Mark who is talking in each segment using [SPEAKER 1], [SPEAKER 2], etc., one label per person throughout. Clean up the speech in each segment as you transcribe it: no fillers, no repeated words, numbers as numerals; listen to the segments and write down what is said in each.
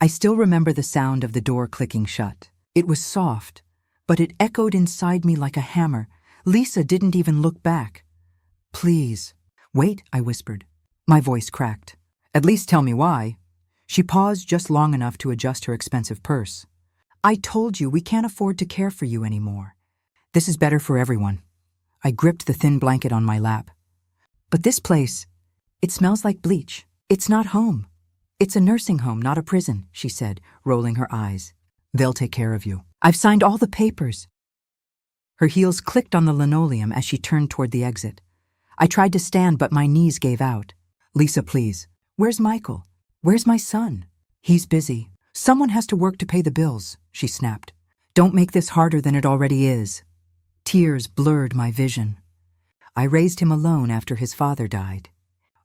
[SPEAKER 1] I still remember the sound of the door clicking shut. It was soft, but it echoed inside me like a hammer. Lisa didn't even look back. "Please." "Wait," I whispered. My voice cracked. "At least tell me why." She paused just long enough to adjust her expensive purse. "I told you we can't afford to care for you anymore. This is better for everyone." I gripped the thin blanket on my lap. "But this place, it smells like bleach. It's not home. It's a nursing home, not a prison," she said, rolling her eyes. "They'll take care of you. I've signed all the papers." Her heels clicked on the linoleum as she turned toward the exit. I tried to stand, but my knees gave out. "Lisa, please. Where's Michael? Where's my son?" "He's busy. Someone has to work to pay the bills," she snapped. "Don't make this harder than it already is." Tears blurred my vision. I raised him alone after his father died.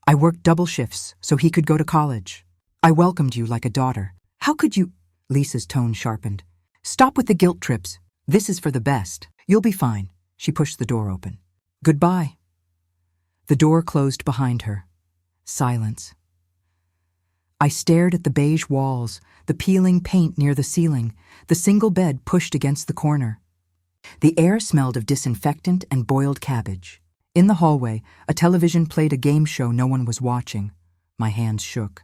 [SPEAKER 1] I worked double shifts so he could go to college. I welcomed you like a daughter. How could you— Lisa's tone sharpened. "Stop with the guilt trips. This is for the best. You'll be fine." She pushed the door open. "Goodbye." The door closed behind her. Silence. I stared at the beige walls, the peeling paint near the ceiling, the single bed pushed against the corner. The air smelled of disinfectant and boiled cabbage. In the hallway, a television played a game show no one was watching. My hands shook.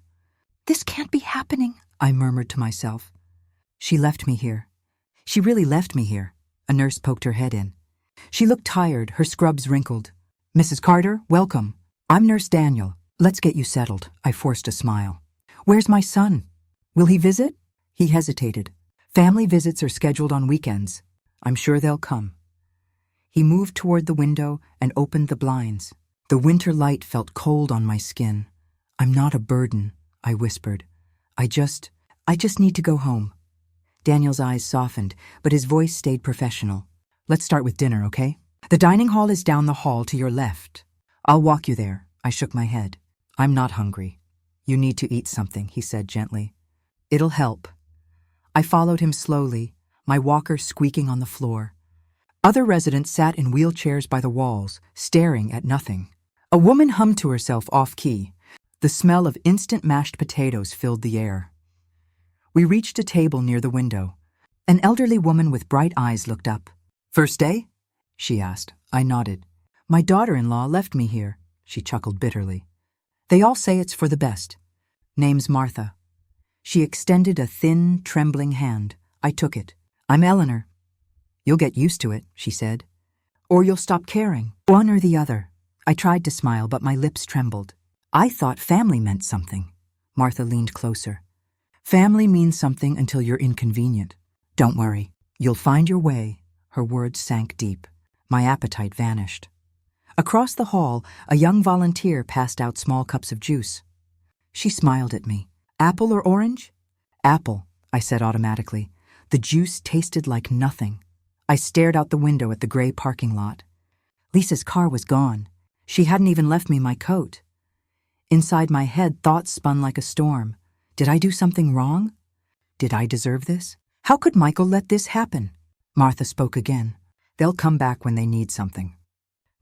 [SPEAKER 1] "This can't be happening," I murmured to myself. She left me here. She really left me here. A nurse poked her head in. She looked tired, her scrubs wrinkled. "Mrs. Carter, welcome. I'm Nurse Daniel. Let's get you settled." I forced a smile. "Where's my son? Will he visit?" He hesitated. "Family visits are scheduled on weekends. I'm sure they'll come." He moved toward the window and opened the blinds. The winter light felt cold on my skin. "I'm not a burden," I whispered. I just need to go home." Daniel's eyes softened, but his voice stayed professional. "Let's start with dinner, okay? The dining hall is down the hall to your left. I'll walk you there." I shook my head. "I'm not hungry." "You need to eat something," he said gently. "It'll help." I followed him slowly, my walker squeaking on the floor. Other residents sat in wheelchairs by the walls, staring at nothing. A woman hummed to herself off-key. The smell of instant mashed potatoes filled the air. We reached a table near the window. An elderly woman with bright eyes looked up. "First day?" she asked. I nodded. "My daughter-in-law left me here," she chuckled bitterly. "They all say it's for the best. Name's Martha." She extended a thin, trembling hand. I took it. "I'm Eleanor." "You'll get used to it," she said. "Or you'll stop caring. One or the other." I tried to smile, but my lips trembled. "I thought family meant something." Martha leaned closer. "Family means something until you're inconvenient. Don't worry. You'll find your way." Her words sank deep. My appetite vanished. Across the hall, a young volunteer passed out small cups of juice. She smiled at me. "Apple or orange?" "Apple," I said automatically. The juice tasted like nothing. I stared out the window at the gray parking lot. Lisa's car was gone. She hadn't even left me my coat. Inside my head, thoughts spun like a storm. Did I do something wrong? Did I deserve this? How could Michael let this happen? Martha spoke again. "They'll come back when they need something."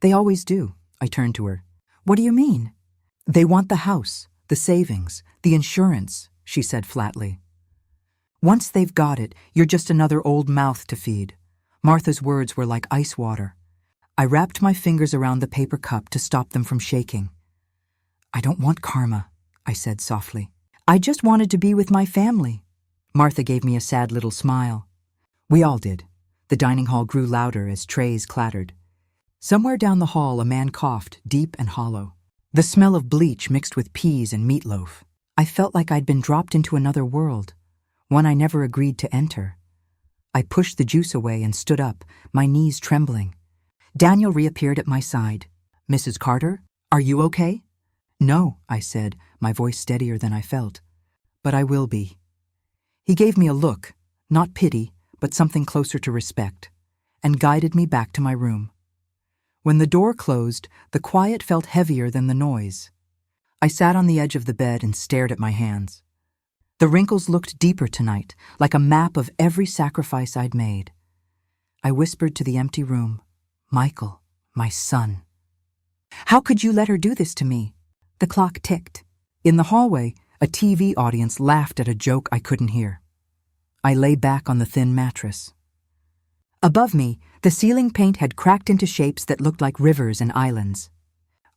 [SPEAKER 1] "They always do." I turned to her. "What do you mean?" "They want the house, the savings, the insurance," she said flatly. "Once they've got it, you're just another old mouth to feed." Martha's words were like ice water. I wrapped my fingers around the paper cup to stop them from shaking. "I don't want karma," I said softly. "I just wanted to be with my family." Martha gave me a sad little smile. We all did. The dining hall grew louder as trays clattered. Somewhere down the hall, a man coughed, deep and hollow. The smell of bleach mixed with peas and meatloaf. I felt like I'd been dropped into another world, one I never agreed to enter. I pushed the juice away and stood up, my knees trembling. Daniel reappeared at my side. "Mrs. Carter, are you okay?" "No," I said, my voice steadier than I felt. "But I will be." He gave me a look, not pity, but something closer to respect, and guided me back to my room. When the door closed, the quiet felt heavier than the noise. I sat on the edge of the bed and stared at my hands. The wrinkles looked deeper tonight, like a map of every sacrifice I'd made. I whispered to the empty room, "Michael, my son." "How could you let her do this to me?" The clock ticked. In the hallway, A TV audience laughed at a joke I couldn't hear. I lay back on the thin mattress. Above me, the ceiling paint had cracked into shapes that looked like rivers and islands.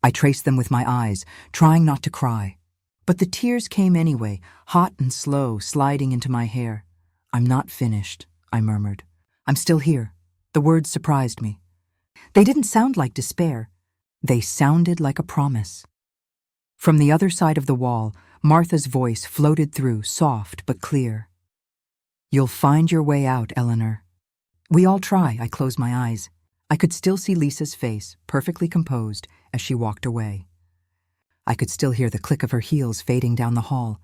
[SPEAKER 1] I traced them with my eyes, trying not to cry. But the tears came anyway, hot and slow, sliding into my hair. "I'm not finished," I murmured. "I'm still here." The words surprised me. They didn't sound like despair. They sounded like a promise. From the other side of the wall, Martha's voice floated through, soft but clear. "You'll find your way out, Eleanor." "We all try," I closed my eyes. I could still see Lisa's face, perfectly composed, as she walked away. I could still hear the click of her heels fading down the hall.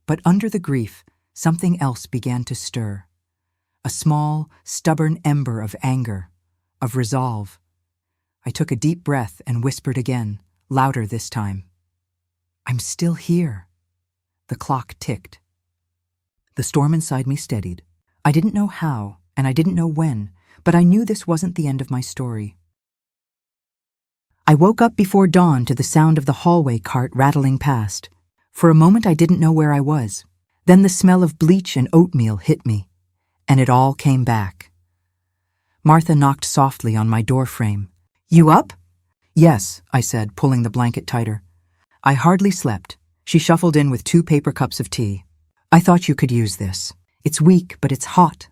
[SPEAKER 1] But under the grief, something else began to stir. A small, stubborn ember of anger, of resolve. I took a deep breath and whispered again, louder this time. "I'm still here." The clock ticked. The storm inside me steadied. I didn't know how, and I didn't know when, but I knew this wasn't the end of my story. I woke up before dawn to the sound of the hallway cart rattling past. For a moment I didn't know where I was. Then the smell of bleach and oatmeal hit me, and it all came back. Martha knocked softly on my door frame. "You up?" "Yes," I said, pulling the blanket tighter. I hardly slept. She shuffled in with 2 paper cups of tea. "I thought you could use this. It's weak, but it's hot."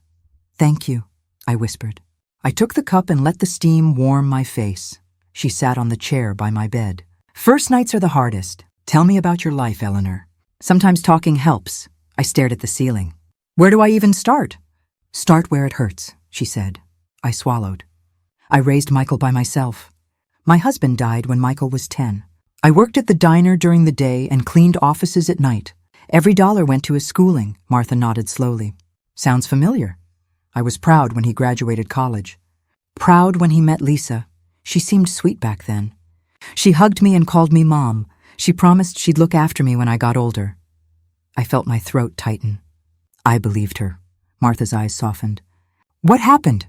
[SPEAKER 1] "Thank you," I whispered. I took the cup and let the steam warm my face. She sat on the chair by my bed. "First nights are the hardest. Tell me about your life, Eleanor." "Sometimes talking helps." I stared at the ceiling. "Where do I even start?" "Start where it hurts," she said. I swallowed. "I raised Michael by myself. My husband died when Michael was 10. I worked at the diner during the day and cleaned offices at night. Every dollar went to his schooling," Martha nodded slowly. "Sounds familiar." I was proud when he graduated college. Proud when he met Lisa. She seemed sweet back then. She hugged me and called me Mom. She promised she'd look after me when I got older. I felt my throat tighten. I believed her. Martha's eyes softened. "What happened?"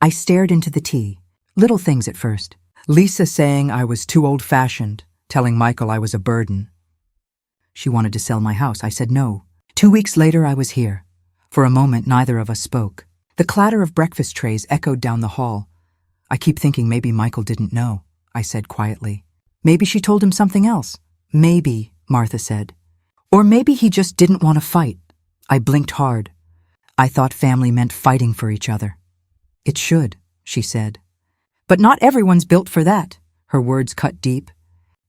[SPEAKER 1] I stared into the tea. Little things at first. Lisa saying I was too old-fashioned, telling Michael I was a burden. She wanted to sell my house. I said no. 2 weeks later, I was here. For a moment, neither of us spoke. The clatter of breakfast trays echoed down the hall. "I keep thinking maybe Michael didn't know," I said quietly. "Maybe she told him something else." "Maybe," Martha said. "Or maybe he just didn't want to fight." I blinked hard. I thought family meant fighting for each other. "It should," she said. "But not everyone's built for that." Her words cut deep.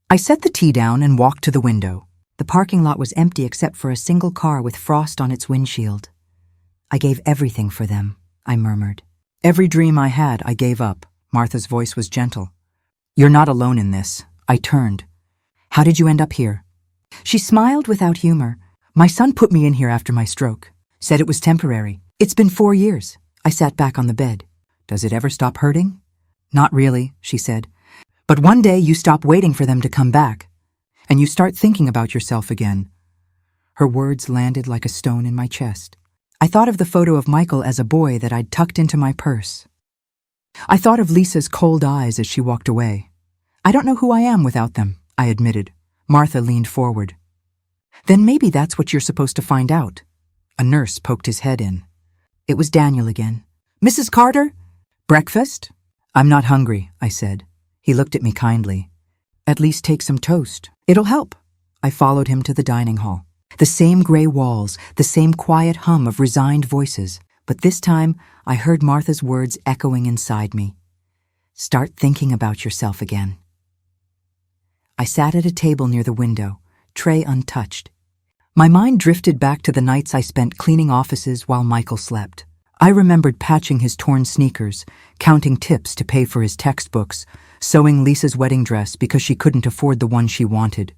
[SPEAKER 1] I set the tea down and walked to the window. The parking lot was empty except for a single car with frost on its windshield. "I gave everything for them," I murmured. "Every dream I had, I gave up." Martha's voice was gentle. "You're not alone in this." I turned. "How did you end up here?" She smiled without humor. "My son put me in here after my stroke. Said it was temporary. It's been 4 years. I sat back on the bed. "Does it ever stop hurting?" "Not really," she said. "But one day you stop waiting for them to come back, and you start thinking about yourself again." Her words landed like a stone in my chest. I thought of the photo of Michael as a boy that I'd tucked into my purse. I thought of Lisa's cold eyes as she walked away. "I don't know who I am without them," I admitted. Martha leaned forward. "Then maybe that's what you're supposed to find out." A nurse poked his head in. It was Daniel again. "Mrs. Carter? Breakfast?" "I'm not hungry," I said. He looked at me kindly. "At least take some toast. It'll help." I followed him to the dining hall. The same gray walls, the same quiet hum of resigned voices. But this time, I heard Martha's words echoing inside me. "Start thinking about yourself again." I sat at a table near the window, tray untouched. My mind drifted back to the nights I spent cleaning offices while Michael slept. I remembered patching his torn sneakers, counting tips to pay for his textbooks, sewing Lisa's wedding dress because she couldn't afford the one she wanted.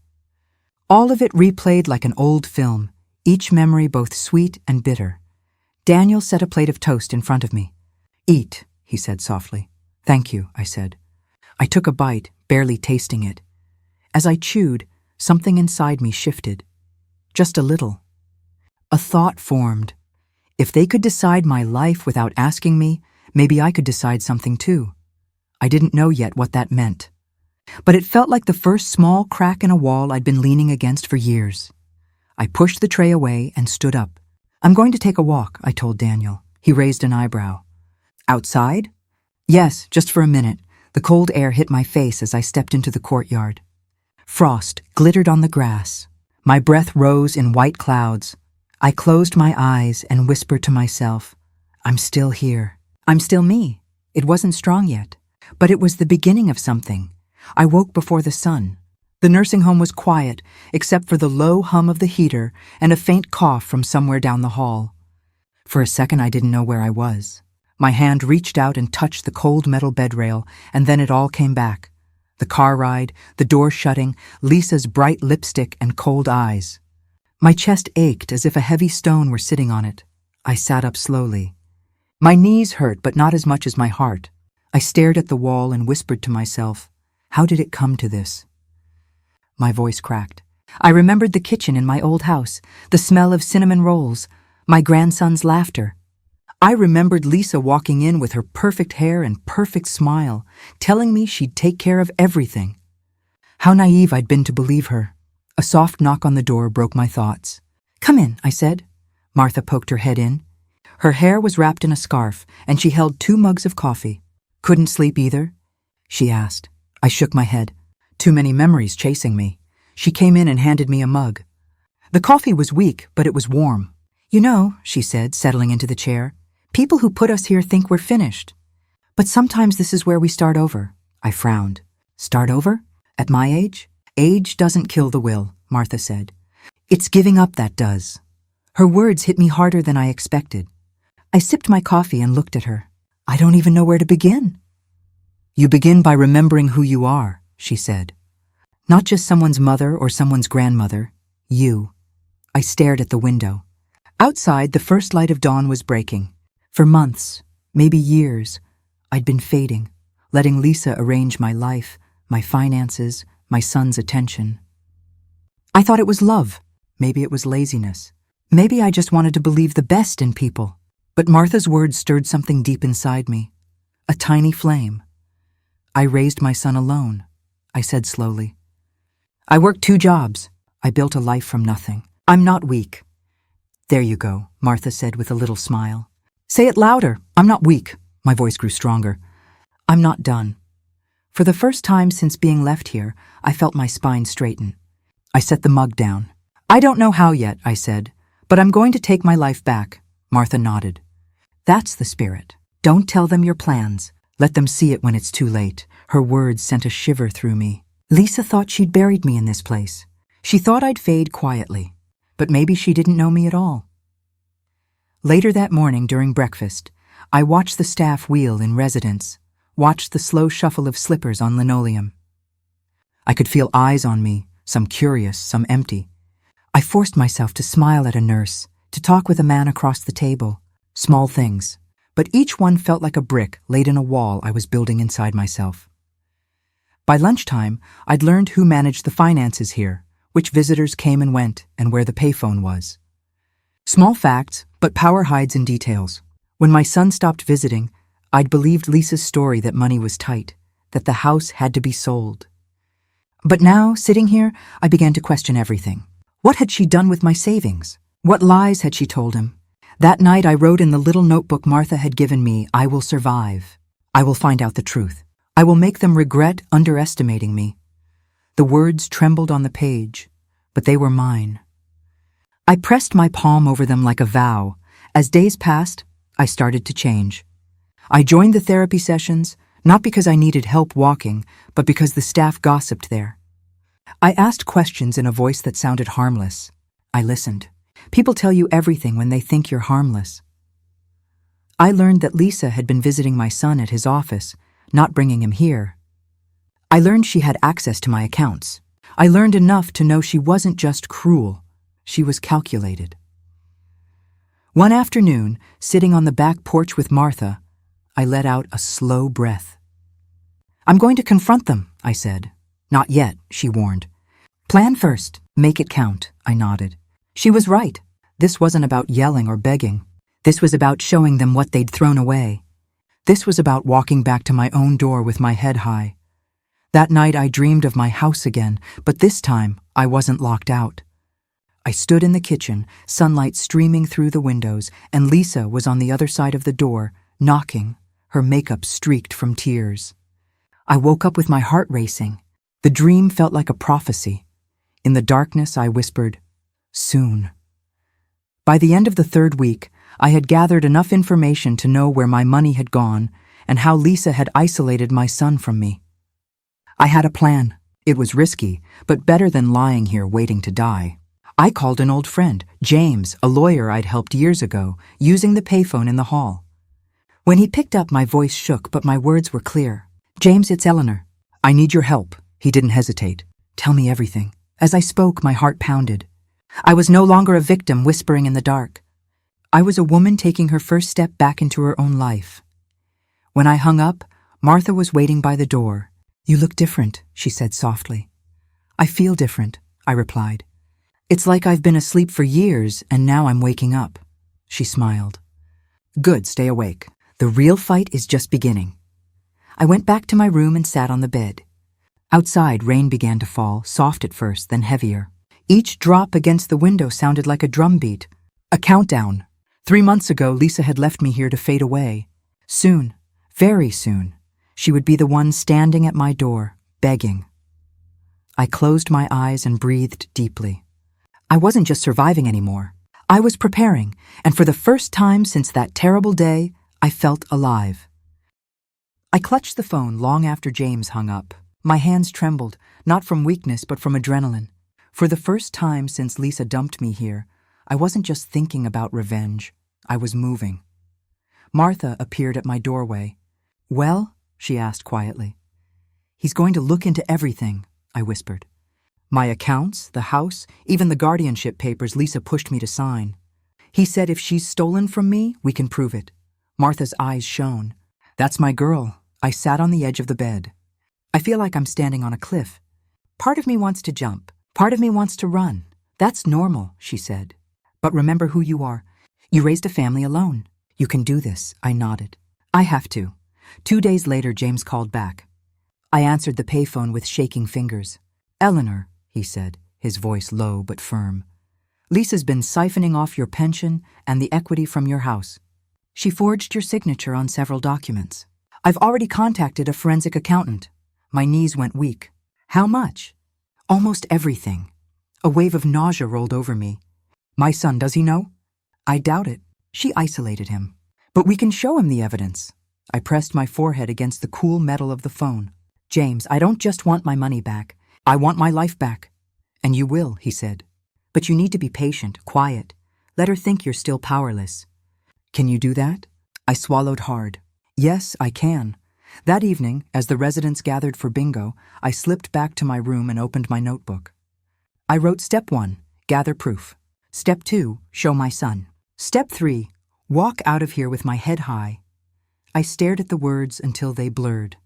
[SPEAKER 1] All of it replayed like an old film, each memory both sweet and bitter. Daniel set a plate of toast in front of me. "Eat," he said softly. "Thank you," I said. I took a bite, barely tasting it. As I chewed, something inside me shifted. Just a little. A thought formed. If they could decide my life without asking me, maybe I could decide something too. I didn't know yet what that meant. But it felt like the first small crack in a wall I'd been leaning against for years. I pushed the tray away and stood up. I'm going to take a walk, I told Daniel. He raised an eyebrow. Outside? Yes, just for a minute. The cold air hit my face as I stepped into the courtyard. Frost glittered on the grass. My breath rose in white clouds. I closed my eyes and whispered to myself, I'm still here. I'm still me. It wasn't strong yet, but it was the beginning of something. I woke before the sun. The nursing home was quiet, except for the low hum of the heater and a faint cough from somewhere down the hall. For a second, I didn't know where I was. My hand reached out and touched the cold metal bed rail, and then it all came back. The car ride, the door shutting, Lisa's bright lipstick and cold eyes. My chest ached as if a heavy stone were sitting on it. I sat up slowly. My knees hurt, but not as much as my heart. I stared at the wall and whispered to myself, how did it come to this? My voice cracked. I remembered the kitchen in my old house, the smell of cinnamon rolls, my grandson's laughter. I remembered Lisa walking in with her perfect hair and perfect smile, telling me she'd take care of everything. How naive I'd been to believe her. A soft knock on the door broke my thoughts. Come in, I said. Martha poked her head in. Her hair was wrapped in a scarf, and she held 2 mugs of coffee. Couldn't sleep either? She asked. I shook my head. Too many memories chasing me. She came in and handed me a mug. The coffee was weak, but it was warm. You know, she said, settling into the chair, people who put us here think we're finished. But sometimes this is where we start over. I frowned. Start over? At my age? Age doesn't kill the will, Martha said. It's giving up that does. Her words hit me harder than I expected. I sipped my coffee and looked at her. I don't even know where to begin. You begin by remembering who you are, she said. Not just someone's mother or someone's grandmother. You. I stared at the window. Outside, the first light of dawn was breaking. For months, maybe years, I'd been fading, letting Lisa arrange my life, my finances, my son's attention. I thought it was love. Maybe it was laziness. Maybe I just wanted to believe the best in people. But Martha's words stirred something deep inside me. A tiny flame. I raised my son alone, I said slowly. I worked 2 jobs. I built a life from nothing. I'm not weak. There you go, Martha said with a little smile. Say it louder. I'm not weak. My voice grew stronger. I'm not done. For the first time since being left here, I felt my spine straighten. I set the mug down. I don't know how yet, I said, but I'm going to take my life back. Martha nodded. That's the spirit. Don't tell them your plans. Let them see it when it's too late. Her words sent a shiver through me. Lisa thought she'd buried me in this place. She thought I'd fade quietly, but maybe she didn't know me at all. Later that morning during breakfast, I watched the staff wheel in residence, watched the slow shuffle of slippers on linoleum. I could feel eyes on me, some curious, some empty. I forced myself to smile at a nurse, to talk with a man across the table. Small things, but each one felt like a brick laid in a wall I was building inside myself. By lunchtime, I'd learned who managed the finances here, which visitors came and went, and where the payphone was. Small facts, but power hides in details. When my son stopped visiting, I'd believed Lisa's story that money was tight, that the house had to be sold. But now, sitting here, I began to question everything. What had she done with my savings? What lies had she told him? That night I wrote in the little notebook Martha had given me, I will survive. I will find out the truth. I will make them regret underestimating me. The words trembled on the page, but they were mine. I pressed my palm over them like a vow. As days passed, I started to change. I joined the therapy sessions, not because I needed help walking, but because the staff gossiped there. I asked questions in a voice that sounded harmless. I listened. People tell you everything when they think you're harmless. I learned that Lisa had been visiting my son at his office, not bringing him here. I learned she had access to my accounts. I learned enough to know she wasn't just cruel. She was calculated. One afternoon, sitting on the back porch with Martha, I let out a slow breath. I'm going to confront them, I said. Not yet, she warned. Plan first. Make it count, I nodded. She was right. This wasn't about yelling or begging. This was about showing them what they'd thrown away. This was about walking back to my own door with my head high. That night I dreamed of my house again, but this time I wasn't locked out. I stood in the kitchen, sunlight streaming through the windows, and Lisa was on the other side of the door, knocking, her makeup streaked from tears. I woke up with my heart racing. The dream felt like a prophecy. In the darkness, I whispered, "Soon." By the end of the third week, I had gathered enough information to know where my money had gone and how Lisa had isolated my son from me. I had a plan. It was risky, but better than lying here waiting to die. I called an old friend, James, a lawyer I'd helped years ago, using the payphone in the hall. When he picked up, my voice shook, but my words were clear. "James, it's Eleanor. I need your help." He didn't hesitate. "Tell me everything." As I spoke, my heart pounded. I was no longer a victim whispering in the dark. I was a woman taking her first step back into her own life. When I hung up, Martha was waiting by the door. "You look different," she said softly. "I feel different," I replied. "It's like I've been asleep for years and now I'm waking up." She smiled. "Good, stay awake. The real fight is just beginning." I went back to my room and sat on the bed. Outside, rain began to fall, soft at first, then heavier. Each drop against the window sounded like a drum beat, a countdown. 3 months ago, Lisa had left me here to fade away. Soon, very soon, she would be the one standing at my door, begging. I closed my eyes and breathed deeply. I wasn't just surviving anymore. I was preparing, and for the first time since that terrible day, I felt alive. I clutched the phone long after James hung up. My hands trembled, not from weakness but from adrenaline. For the first time since Lisa dumped me here, I wasn't just thinking about revenge. I was moving. Martha appeared at my doorway. "Well?" she asked quietly. "He's going to look into everything," I whispered. "My accounts, the house, even the guardianship papers Lisa pushed me to sign. He said if she's stolen from me, we can prove it." Martha's eyes shone. "That's my girl." I sat on the edge of the bed. "I feel like I'm standing on a cliff. Part of me wants to jump. Part of me wants to run. That's normal," she said. "But remember who you are. You raised a family alone. You can do this." I nodded. "I have to." 2 days later, James called back. I answered the payphone with shaking fingers. "Eleanor," he said, his voice low but firm. "Lisa's been siphoning off your pension and the equity from your house. She forged your signature on several documents. I've already contacted a forensic accountant." My knees went weak. "How much?" "Almost everything." A wave of nausea rolled over me. "My son, does he know?" "I doubt it. She isolated him. But we can show him the evidence." I pressed my forehead against the cool metal of the phone. "James, I don't just want my money back. I want my life back." "And you will," he said. "But you need to be patient, quiet. Let her think you're still powerless." "Can you do that?" I swallowed hard. "Yes, I can." That evening, as the residents gathered for bingo, I slipped back to my room and opened my notebook. I wrote Step 1, gather proof. Step 2, show my son. Step 3, walk out of here with my head high. I stared at the words until they blurred.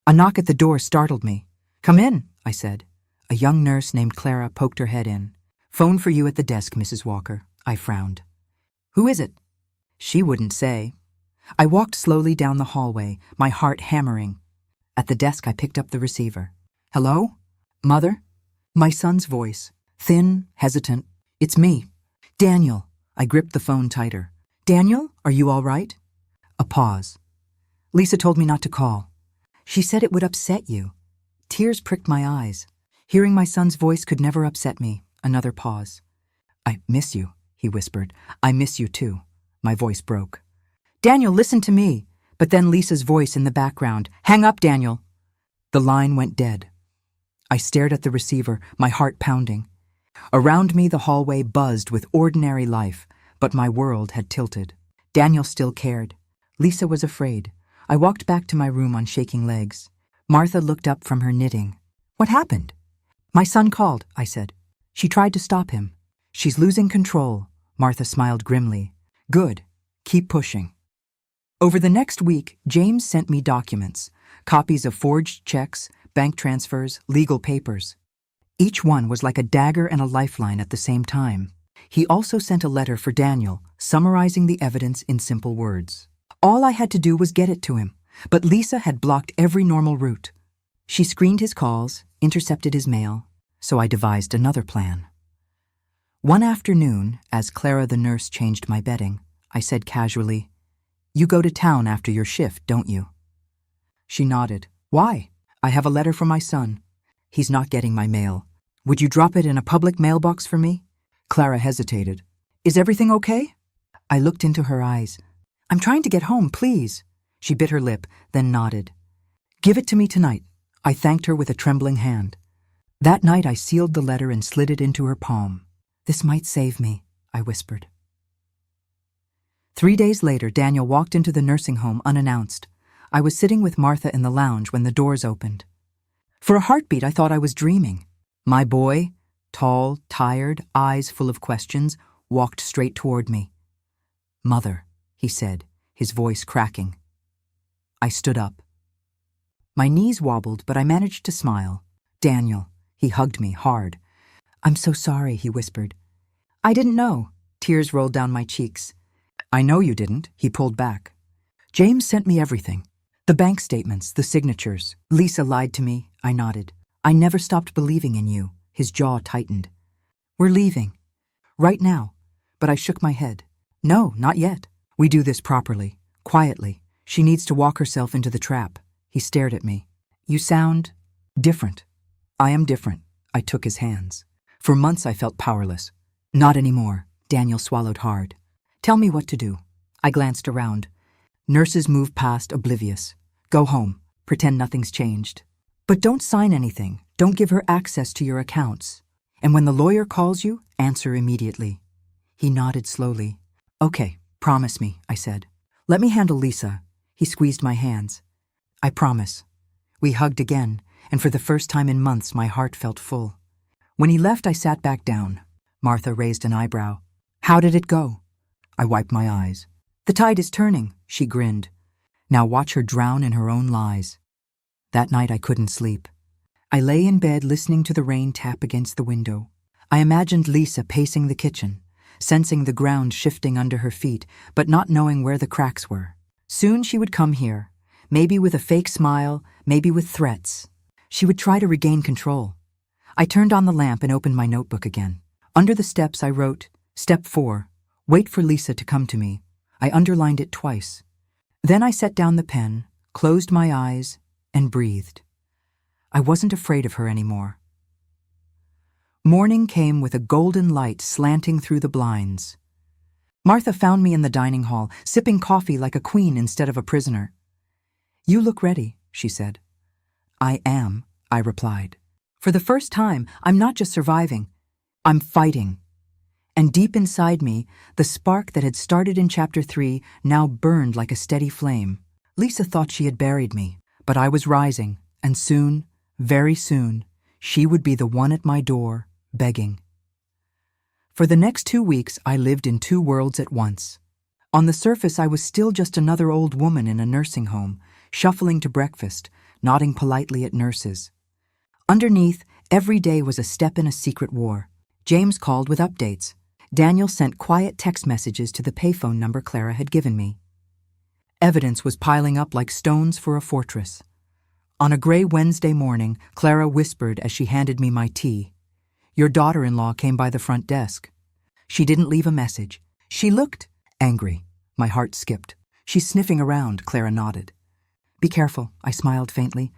[SPEAKER 1] A knock at the door startled me. "Come in," I said. A young nurse named Clara poked her head in. "Phone for you at the desk, Mrs. Walker." I frowned. "Who is it?" She wouldn't say. I walked slowly down the hallway, my heart hammering. At the desk, I picked up the receiver. "Hello? Mother?" My son's voice, thin, hesitant. "It's me. Daniel." I gripped the phone tighter. "Daniel, are you all right?" A pause. "Lisa told me not to call. She said it would upset you." Tears pricked my eyes. Hearing my son's voice could never upset me. Another pause. "I miss you," he whispered. "I miss you too." My voice broke. "Daniel, listen to me." But then Lisa's voice in the background. "Hang up, Daniel." The line went dead. I stared at the receiver, my heart pounding. Around me, the hallway buzzed with ordinary life, but my world had tilted. Daniel still cared. Lisa was afraid. I walked back to my room on shaking legs. Martha looked up from her knitting. "What happened?" "My son called," I said. "She tried to stop him." "She's losing control." Martha smiled grimly. "Good. Keep pushing." Over the next week, James sent me documents, copies of forged checks, bank transfers, legal papers. Each one was like a dagger and a lifeline at the same time. He also sent a letter for Daniel, summarizing the evidence in simple words. All I had to do was get it to him, but Lisa had blocked every normal route. She screened his calls, intercepted his mail, so I devised another plan. One afternoon, as Clara the nurse changed my bedding, I said casually, "You go to town after your shift, don't you?" She nodded. "Why? I have a letter from my son. He's not getting my mail. Would you drop it in a public mailbox for me?" Clara hesitated. "Is everything okay?" I looked into her eyes. "I'm trying to get home, please." She bit her lip, then nodded. "Give it to me tonight." I thanked her with a trembling hand. That night I sealed the letter and slid it into her palm. "This might save me," I whispered. 3 days later, Daniel walked into the nursing home unannounced. I was sitting with Martha in the lounge when the doors opened. For a heartbeat, I thought I was dreaming. My boy, tall, tired, eyes full of questions, walked straight toward me. "Mother," he said, his voice cracking. I stood up. My knees wobbled, but I managed to smile. "Daniel," he hugged me hard. "I'm so sorry," he whispered. "I didn't know." Tears rolled down my cheeks. "I know you didn't," he pulled back. "James sent me everything. The bank statements, the signatures. Lisa lied to me," I nodded. "I never stopped believing in you." His jaw tightened. "We're leaving. Right now." But I shook my head. "No, not yet. We do this properly, quietly. She needs to walk herself into the trap." He stared at me. "You sound different." "I am different." I took his hands. For months I felt powerless. "Not anymore." Daniel swallowed hard. "Tell me what to do." I glanced around. Nurses move past, oblivious. "Go home. Pretend nothing's changed. But don't sign anything. Don't give her access to your accounts. And when the lawyer calls you, answer immediately." He nodded slowly. "Okay, promise me," I said. "Let me handle Lisa." He squeezed my hands. "I promise." We hugged again, and for the first time in months my heart felt full. When he left, I sat back down. Martha raised an eyebrow. "How did it go?" I wiped my eyes. "The tide is turning," she grinned. "Now watch her drown in her own lies." That night I couldn't sleep. I lay in bed listening to the rain tap against the window. I imagined Lisa pacing the kitchen, sensing the ground shifting under her feet, but not knowing where the cracks were. Soon she would come here, maybe with a fake smile, maybe with threats. She would try to regain control. I turned on the lamp and opened my notebook again. Under the steps I wrote, "Step 4, wait for Lisa to come to me." I underlined it twice. Then I set down the pen, closed my eyes, and breathed. I wasn't afraid of her anymore. Morning came with a golden light slanting through the blinds. Martha found me in the dining hall, sipping coffee like a queen instead of a prisoner. "You look ready," she said. "I am," I replied. "For the first time, I'm not just surviving. I'm fighting." And deep inside me, the spark that had started in Chapter 3 now burned like a steady flame. Lisa thought she had buried me, but I was rising, and soon, very soon, she would be the one at my door, begging. For the next 2 weeks, I lived in 2 worlds at once. On the surface, I was still just another old woman in a nursing home, shuffling to breakfast, nodding politely at nurses. Underneath, every day was a step in a secret war. James called with updates. Daniel sent quiet text messages to the payphone number Clara had given me. Evidence was piling up like stones for a fortress. On a gray Wednesday morning, Clara whispered as she handed me my tea. "Your daughter-in-law came by the front desk. She didn't leave a message. She looked angry." My heart skipped. "She's sniffing around," Clara nodded. "Be careful," I smiled faintly.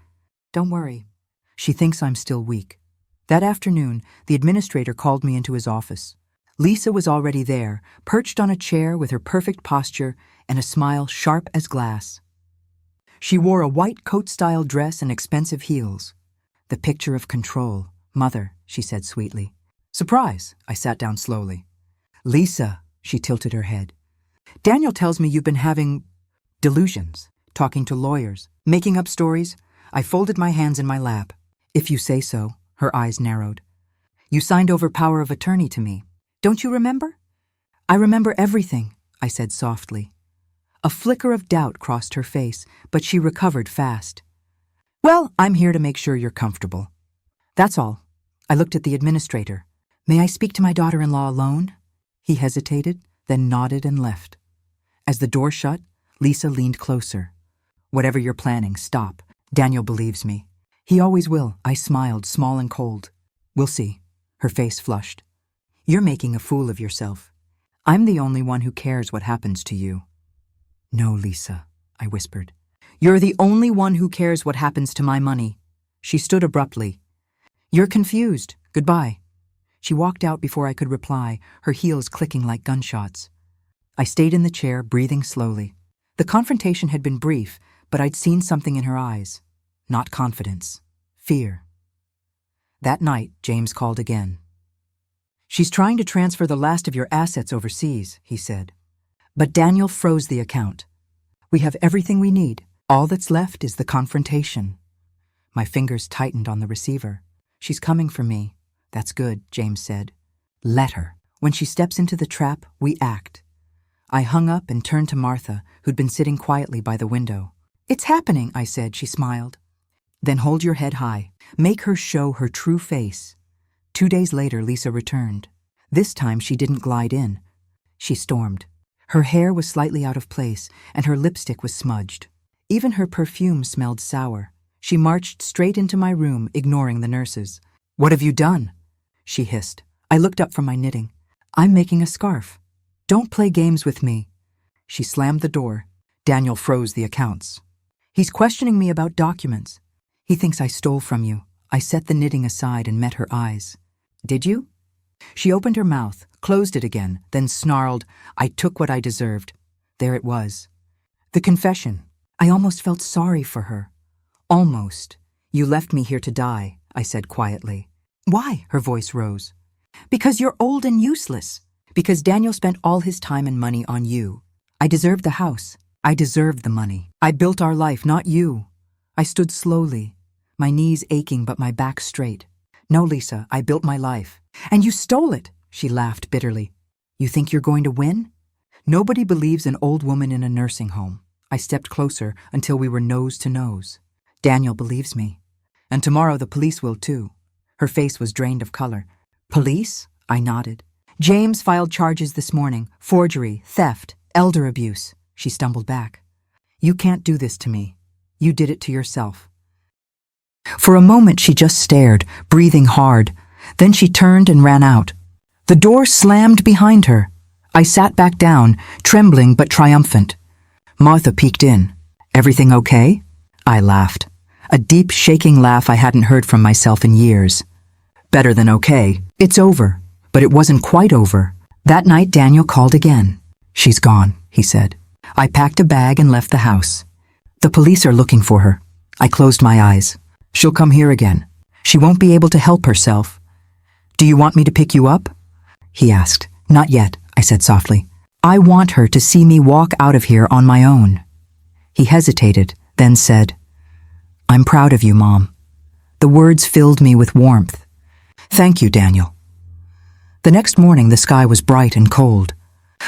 [SPEAKER 1] "Don't worry. She thinks I'm still weak." That afternoon, the administrator called me into his office. Lisa was already there, perched on a chair with her perfect posture and a smile sharp as glass. She wore a white coat-style dress and expensive heels. "The picture of control, Mother," she said sweetly. "Surprise," I sat down slowly. "Lisa," she tilted her head. "Daniel tells me you've been having delusions, talking to lawyers, making up stories." I folded my hands in my lap. "If you say so." Her eyes narrowed. "You signed over power of attorney to me. Don't you remember?" "I remember everything," I said softly. A flicker of doubt crossed her face, but she recovered fast. "Well, I'm here to make sure you're comfortable. That's all." I looked at the administrator. "May I speak to my daughter-in-law alone?" He hesitated, then nodded and left. As the door shut, Lisa leaned closer. "Whatever you're planning, stop. Daniel believes me." "He always will." I smiled, small and cold. "We'll see." Her face flushed. You're making a fool of yourself. I'm the only one who cares what happens to you." "No, Lisa," I whispered. "You're the only one who cares what happens to my money." She stood abruptly. "You're confused. Goodbye." She walked out before I could reply, her heels clicking like gunshots. I stayed in the chair, breathing slowly. The confrontation had been brief, but I'd seen something in her eyes. Not confidence. Fear. That night, James called again. "She's trying to transfer the last of your assets overseas," he said. But Daniel froze the account. "We have everything we need. All that's left is the confrontation." My fingers tightened on the receiver. "She's coming for me." "That's good," James said. "Let her. When she steps into the trap, we act." I hung up and turned to Martha, who'd been sitting quietly by the window. "It's happening," I said. She smiled. "Then hold your head high. Make her show her true face." 2 days later, Lisa returned. This time she didn't glide in. She stormed. Her hair was slightly out of place, and her lipstick was smudged. Even her perfume smelled sour. She marched straight into my room, ignoring the nurses. "What have you done?" she hissed. I looked up from my knitting. "I'm making a scarf. Don't play games with me." She slammed the door. Daniel froze the accounts. "He's questioning me about documents. He thinks I stole from you." I set the knitting aside and met her eyes. "Did you?" She opened her mouth, closed it again, then snarled, "I took what I deserved." There it was. The confession. I almost felt sorry for her. "Almost. You left me here to die," I said quietly. "Why?" Her voice rose. "Because you're old and useless. Because Daniel spent all his time and money on you. I deserved the house. I deserved the money. I built our life, not you." I stood slowly, my knees aching but my back straight. "No, Lisa, I built my life." "And you stole it," she laughed bitterly. "You think you're going to win?" Nobody believes an old woman in a nursing home. I stepped closer until we were nose to nose. "Daniel believes me. And tomorrow the police will too." Her face was drained of color. "Police?" I nodded. "James filed charges this morning. Forgery, theft, elder abuse." She stumbled back. "You can't do this to me. You did it to yourself." For a moment she just stared, breathing hard. Then she turned and ran out. The door slammed behind her. I sat back down, trembling but triumphant. Martha peeked in. "Everything okay?" I laughed. A deep, shaking laugh I hadn't heard from myself in years. "Better than okay. It's over." But it wasn't quite over. That night Daniel called again. "She's gone," he said. I packed a bag and left the house. "The police are looking for her." I closed my eyes. "She'll come here again. She won't be able to help herself." "Do you want me to pick you up?" he asked. "Not yet," I said softly. "I want her to see me walk out of here on my own." He hesitated, then said, "I'm proud of you, Mom." The words filled me with warmth. "Thank you, Daniel." The next morning the sky was bright and cold.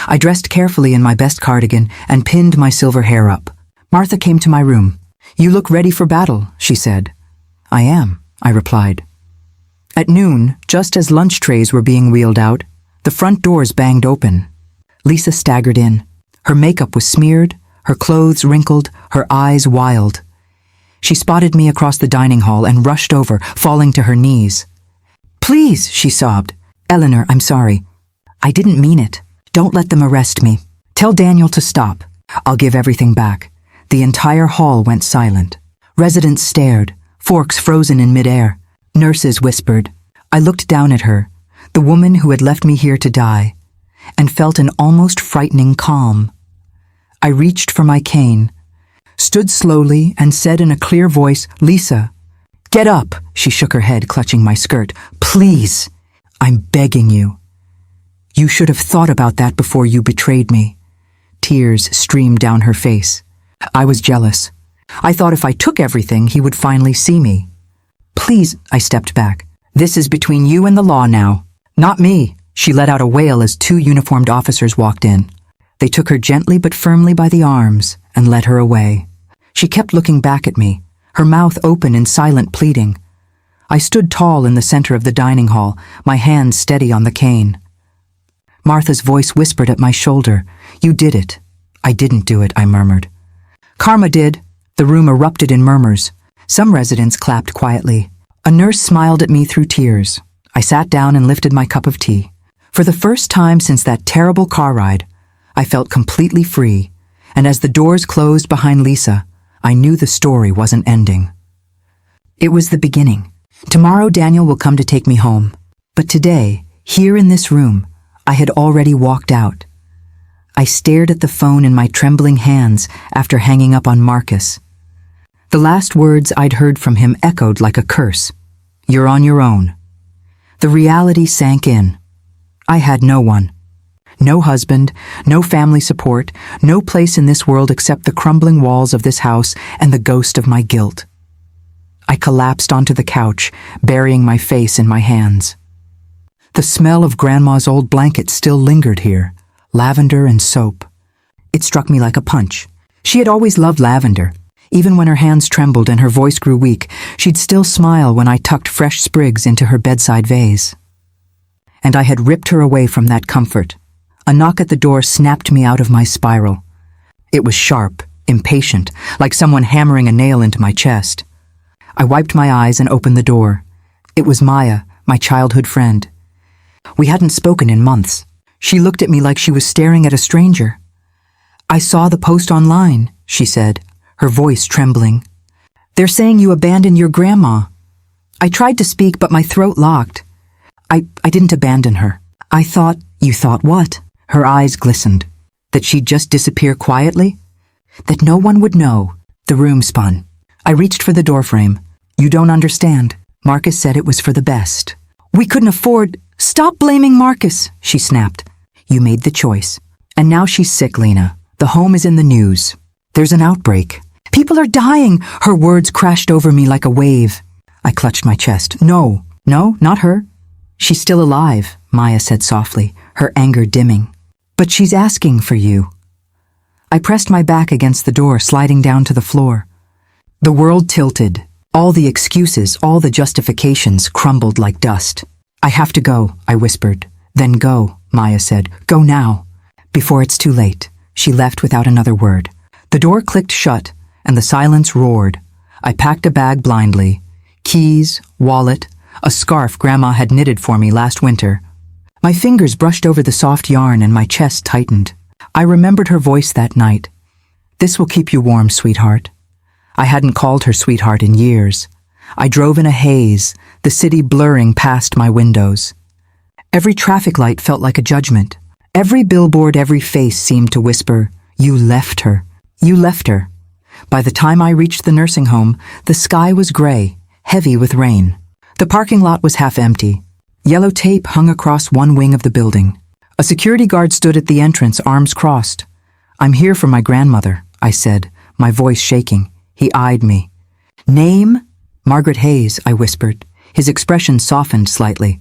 [SPEAKER 1] I dressed carefully in my best cardigan and pinned my silver hair up. Martha came to my room. "You look ready for battle," she said. "I am," I replied. At noon, just as lunch trays were being wheeled out, the front doors banged open. Lisa staggered in. Her makeup was smeared, her clothes wrinkled, her eyes wild. She spotted me across the dining hall and rushed over, falling to her knees. "Please," she sobbed. "Eleanor, I'm sorry. I didn't mean it. Don't let them arrest me. Tell Daniel to stop. I'll give everything back." The entire hall went silent. Residents stared, forks frozen in midair. Nurses whispered. I looked down at her, the woman who had left me here to die, and felt an almost frightening calm. I reached for my cane, stood slowly, and said in a clear voice, "Lisa, get up." She shook her head, clutching my skirt. "Please, I'm begging you. You should have thought about that before you betrayed me." Tears streamed down her face. I was jealous. I thought if I took everything, he would finally see me. "Please," I stepped back. "This is between you and the law now." "Not me." She let out a wail as 2 uniformed officers walked in. They took her gently but firmly by the arms and led her away. She kept looking back at me, her mouth open in silent pleading. I stood tall in the center of the dining hall, my hands steady on the cane. Martha's voice whispered at my shoulder. "You did it." "I didn't do it," I murmured. "Karma did." The room erupted in murmurs. Some residents clapped quietly. A nurse smiled at me through tears. I sat down and lifted my cup of tea. For the first time since that terrible car ride, I felt completely free, and as the doors closed behind Lisa, I knew the story wasn't ending. It was the beginning. Tomorrow Daniel will come to take me home. But today, here in this room, I had already walked out. I stared at the phone in my trembling hands after hanging up on Marcus. The last words I'd heard from him echoed like a curse. "You're on your own." The reality sank in. I had no one. No husband, no family support, no place in this world except the crumbling walls of this house and the ghost of my guilt. I collapsed onto the couch, burying my face in my hands. The smell of Grandma's old blanket still lingered here, lavender and soap. It struck me like a punch. She had always loved lavender. Even when her hands trembled and her voice grew weak, she'd still smile when I tucked fresh sprigs into her bedside vase. And I had ripped her away from that comfort. A knock at the door snapped me out of my spiral. It was sharp, impatient, like someone hammering a nail into my chest. I wiped my eyes and opened the door. It was Maya, my childhood friend. We hadn't spoken in months. She looked at me like she was staring at a stranger. "I saw the post online," she said, her voice trembling. "They're saying you abandoned your grandma." I tried to speak, but my throat locked. I didn't abandon her. I thought. "You thought what?" Her eyes glistened. "That she'd just disappear quietly? That no one would know." The room spun. I reached for the doorframe. "You don't understand. Marcus said it was for the best. We couldn't afford—" "Stop blaming Marcus," she snapped. "You made the choice. And now she's sick, Lena. The home is in the news. There's an outbreak. People are dying." Her words crashed over me like a wave. I clutched my chest. No, not her. "She's still alive," Maya said softly, her anger dimming. "But she's asking for you." I pressed my back against the door, sliding down to the floor. The world tilted. All the excuses, all the justifications crumbled like dust. "I have to go," I whispered. "Then go," Maya said. "Go now." "Before it's too late." She left without another word. The door clicked shut, and the silence roared. I packed a bag blindly. Keys, wallet, a scarf Grandma had knitted for me last winter. My fingers brushed over the soft yarn and my chest tightened. I remembered her voice that night. "This will keep you warm, sweetheart." I hadn't called her sweetheart in years. I drove in a haze, the city blurring past my windows. Every traffic light felt like a judgment. Every billboard, every face seemed to whisper, "You left her. You left her." By the time I reached the nursing home, the sky was gray, heavy with rain. The parking lot was half empty. Yellow tape hung across one wing of the building. A security guard stood at the entrance, arms crossed. "I'm here for my grandmother," I said, my voice shaking. He eyed me. "Name?" "Margaret Hayes," I whispered. His expression softened slightly.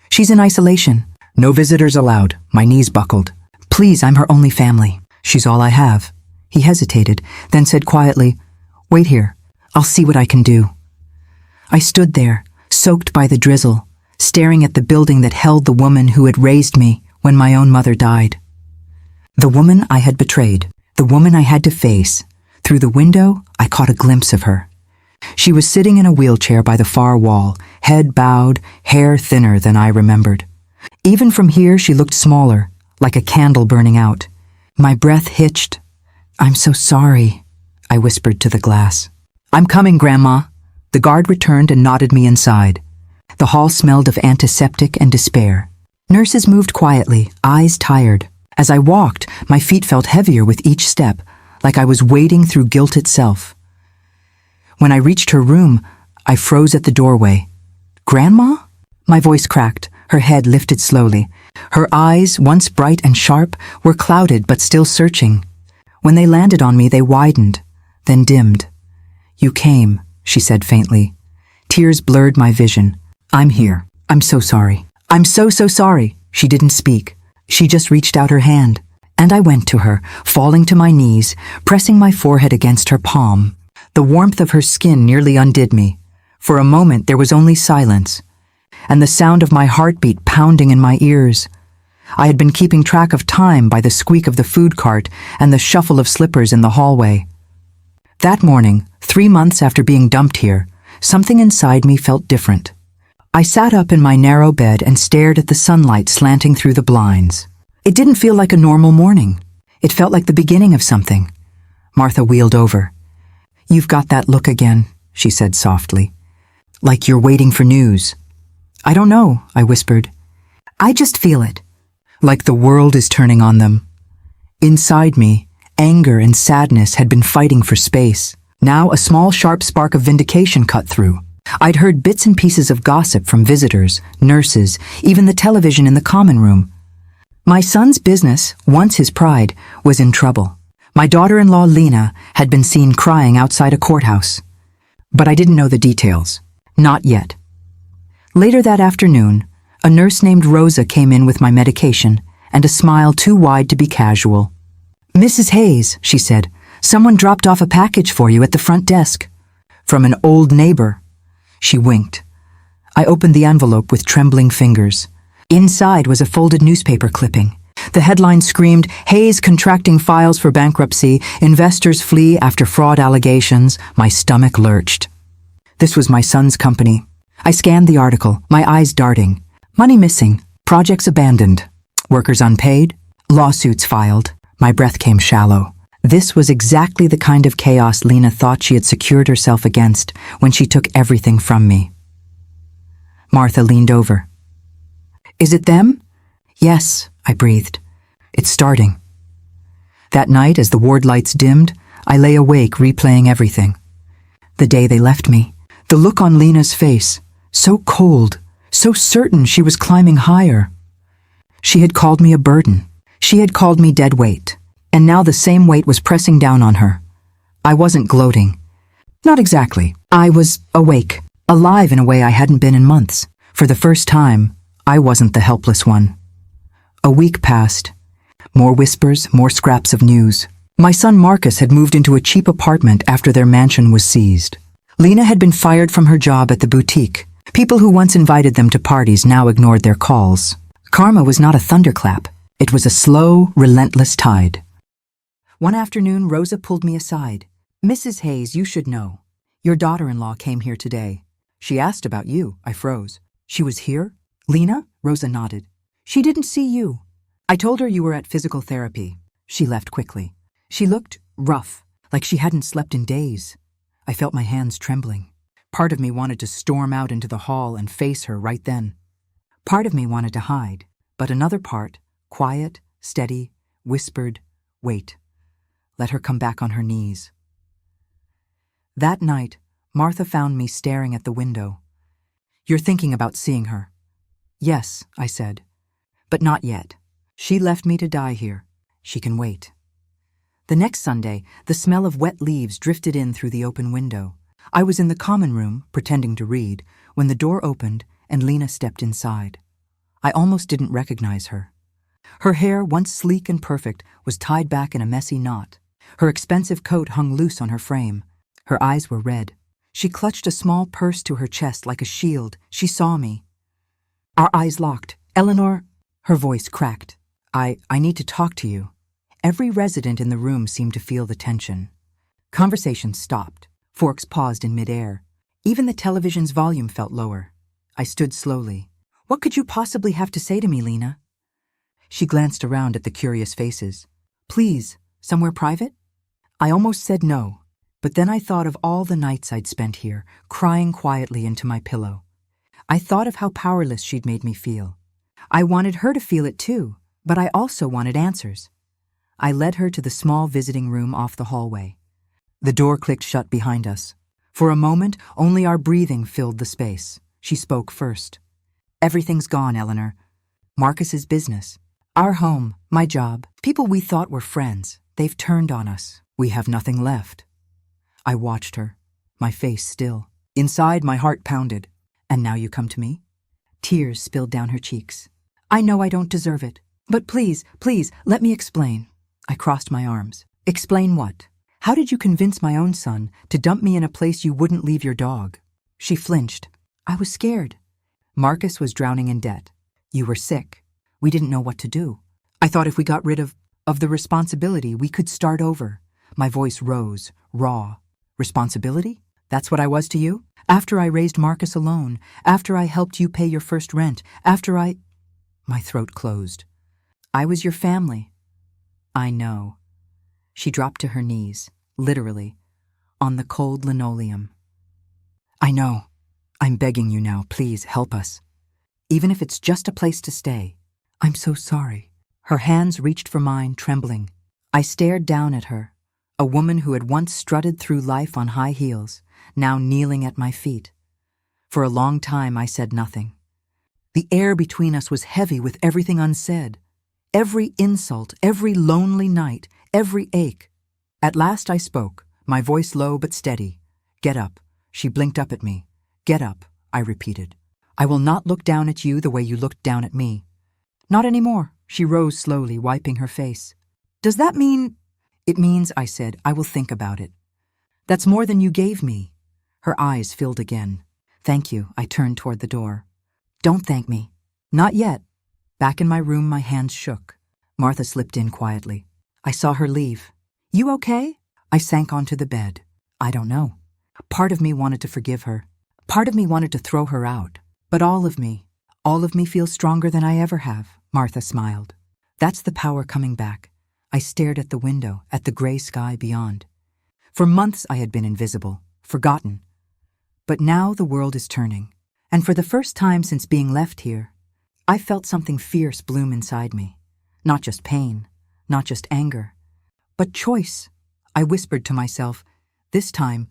[SPEAKER 1] "She's in isolation. No visitors allowed." My knees buckled. "Please, I'm her only family. She's all I have." He hesitated, then said quietly, "Wait here. I'll see what I can do." I stood there, soaked by the drizzle, staring at the building that held the woman who had raised me when my own mother died. The woman I had betrayed, the woman I had to face. Through the window, I caught a glimpse of her. She was sitting in a wheelchair by the far wall, head bowed, hair thinner than I remembered. Even from here, she looked smaller, like a candle burning out. My breath hitched. "I'm so sorry," I whispered to the glass. "I'm coming, Grandma." The guard returned and nodded me inside. The hall smelled of antiseptic and despair. Nurses moved quietly, eyes tired. As I walked, my feet felt heavier with each step, like I was wading through guilt itself. When I reached her room, I froze at the doorway. "Grandma?" My voice cracked, her head lifted slowly. Her eyes, once bright and sharp, were clouded but still searching. When they landed on me, they widened, then dimmed. "You came," she said faintly. Tears blurred my vision. "I'm here. I'm so sorry. I'm so sorry." She didn't speak. She just reached out her hand. And I went to her, falling to my knees, pressing my forehead against her palm. The warmth of her skin nearly undid me. For a moment there was only silence, and the sound of my heartbeat pounding in my ears. I had been keeping track of time by the squeak of the food cart and the shuffle of slippers in the hallway. That morning, 3 months after being dumped here, something inside me felt different. I sat up in my narrow bed and stared at the sunlight slanting through the blinds. It didn't feel like a normal morning. It felt like the beginning of something. Martha wheeled over. "You've got that look again," she said softly. "Like you're waiting for news." "I don't know," I whispered. "I just feel it. Like the world is turning on them." Inside me, anger and sadness had been fighting for space. Now a small sharp spark of vindication cut through. I'd heard bits and pieces of gossip from visitors, nurses, even the television in the common room. My son's business, once his pride, was in trouble. My daughter-in-law Lena had been seen crying outside a courthouse. But I didn't know the details. Not yet. Later that afternoon, a nurse named Rosa came in with my medication and a smile too wide to be casual. "Mrs. Hayes," she said, "someone dropped off a package for you at the front desk." "From an old neighbor." She winked. I opened the envelope with trembling fingers. Inside was a folded newspaper clipping. The headline screamed, "Hayes contracting files for bankruptcy, investors flee after fraud allegations." My stomach lurched. This was my son's company. I scanned the article, my eyes darting. Money missing, projects abandoned, workers unpaid, lawsuits filed. My breath came shallow. This was exactly the kind of chaos Lena thought she had secured herself against when she took everything from me. Martha leaned over. "Is it them?" "Yes," I breathed. "It's starting." That night, as the ward lights dimmed, I lay awake replaying everything. The day they left me, the look on Lena's face, so cold, so certain she was climbing higher. She had called me a burden. She had called me dead weight. And now the same weight was pressing down on her. I wasn't gloating. Not exactly. I was awake, alive in a way I hadn't been in months. For the first time, I wasn't the helpless one. A week passed. More whispers, more scraps of news. My son Marcus had moved into a cheap apartment after their mansion was seized. Lena had been fired from her job at the boutique. People who once invited them to parties now ignored their calls. Karma was not a thunderclap. It was a slow, relentless tide. One afternoon, Rosa pulled me aside. "Mrs. Hayes, you should know. Your daughter-in-law came here today. She asked about you." I froze. "She was here? Lena?" Rosa nodded. "She didn't see you. I told her you were at physical therapy." She left quickly. She looked rough, like she hadn't slept in days. I felt my hands trembling. Part of me wanted to storm out into the hall and face her right then. Part of me wanted to hide, but another part, quiet, steady, whispered, "Wait. Let her come back on her knees." That night, Martha found me staring at the window. "You're thinking about seeing her." "Yes," I said, "but not yet. She left me to die here. She can wait." The next Sunday, the smell of wet leaves drifted in through the open window. I was in the common room, pretending to read, when the door opened and Lena stepped inside. I almost didn't recognize her. Her hair, once sleek and perfect, was tied back in a messy knot. Her expensive coat hung loose on her frame. Her eyes were red. She clutched a small purse to her chest like a shield. She saw me. Our eyes locked. "Eleanor," her voice cracked. I need to talk to you." Every resident in the room seemed to feel the tension. Conversation stopped. Forks paused in midair. Even the television's volume felt lower. I stood slowly. "What could you possibly have to say to me, Lena?" She glanced around at the curious faces. "Please, somewhere private?" I almost said no, but then I thought of all the nights I'd spent here, crying quietly into my pillow. I thought of how powerless she'd made me feel. I wanted her to feel it too, but I also wanted answers. I led her to the small visiting room off the hallway. The door clicked shut behind us. For a moment, only our breathing filled the space. She spoke first. "Everything's gone, Eleanor. Marcus's business. Our home, my job, people we thought were friends. They've turned on us. We have nothing left." I watched her, my face still. Inside, my heart pounded. "And now you come to me?" Tears spilled down her cheeks. "I know I don't deserve it, but please, please, let me explain." I crossed my arms. "Explain what? How did you convince my own son to dump me in a place you wouldn't leave your dog?" She flinched. "I was scared. Marcus was drowning in debt. You were sick. We didn't know what to do. I thought if we got rid of the responsibility, we could start over." My voice rose, raw. "Responsibility? That's what I was to you? After I raised Marcus alone, after I helped you pay your first rent, after I— My throat closed. I was your family. I know. She dropped to her knees, literally, on the cold linoleum. I know. I'm begging you now, please help us. Even if it's just a place to stay. I'm so sorry. Her hands reached for mine, trembling. I stared down at her, a woman who had once strutted through life on high heels, now kneeling at my feet. For a long time I said nothing. The air between us was heavy with everything unsaid. Every insult, every lonely night, every ache. At last I spoke, my voice low but steady. Get up. She blinked up at me. Get up, I repeated. I will not look down at you the way you looked down at me. Not anymore. She rose slowly, wiping her face. Does that mean— It means, I said, I will think about it. That's more than you gave me. Her eyes filled again. Thank you, I turned toward the door. Don't thank me. Not yet. Back in my room, my hands shook. Martha slipped in quietly. I saw her leave. You okay? I sank onto the bed. I don't know. Part of me wanted to forgive her. Part of me wanted to throw her out. But all of me feels stronger than I ever have, Martha smiled. That's the power coming back. I stared at the window, at the gray sky beyond. For months I had been invisible, forgotten. But now the world is turning. And for the first time since being left here, I felt something fierce bloom inside me. Not just pain, not just anger, but choice. I whispered to myself, this time,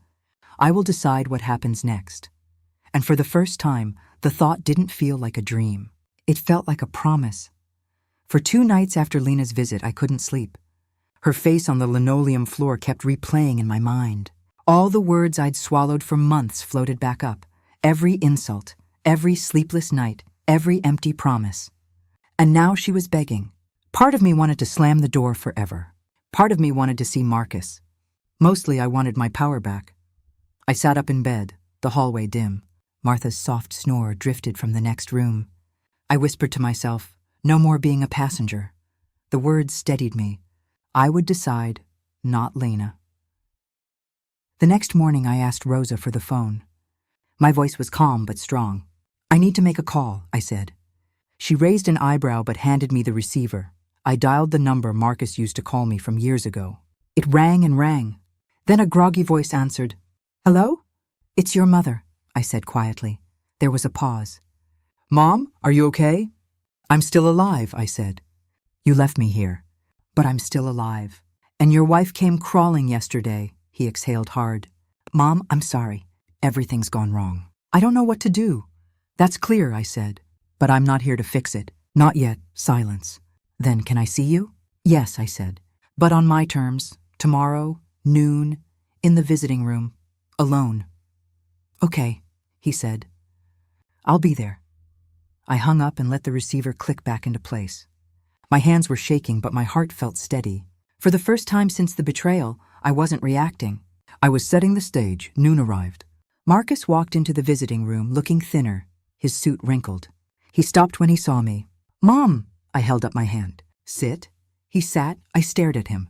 [SPEAKER 1] I will decide what happens next. And for the first time, the thought didn't feel like a dream. It felt like a promise. For 2 nights after Lena's visit, I couldn't sleep. Her face on the linoleum floor kept replaying in my mind. All the words I'd swallowed for months floated back up. Every insult, every sleepless night, every empty promise. And now she was begging. Part of me wanted to slam the door forever. Part of me wanted to see Marcus. Mostly I wanted my power back. I sat up in bed, the hallway dim. Martha's soft snore drifted from the next room. I whispered to myself, no more being a passenger. The words steadied me. I would decide, not Lena. The next morning I asked Rosa for the phone. My voice was calm but strong. I need to make a call, I said. She raised an eyebrow but handed me the receiver. I dialed the number Marcus used to call me from years ago. It rang and rang. Then a groggy voice answered. Hello? It's your mother, I said quietly. There was a pause. Mom, are you okay? I'm still alive, I said. You left me here, but I'm still alive. And your wife came crawling yesterday, he exhaled hard. Mom, I'm sorry. Everything's gone wrong. I don't know what to do. That's clear, I said. But I'm not here to fix it. Not yet. Silence. Then can I see you? Yes, I said. But on my terms. Tomorrow, noon, in the visiting room. Alone. Okay, he said. I'll be there. I hung up and let the receiver click back into place. My hands were shaking, but my heart felt steady. For the first time since the betrayal, I wasn't reacting. I was setting the stage. Noon arrived. Marcus walked into the visiting room, looking thinner, his suit wrinkled. He stopped when he saw me. Mom! I held up my hand. Sit. He sat. I stared at him.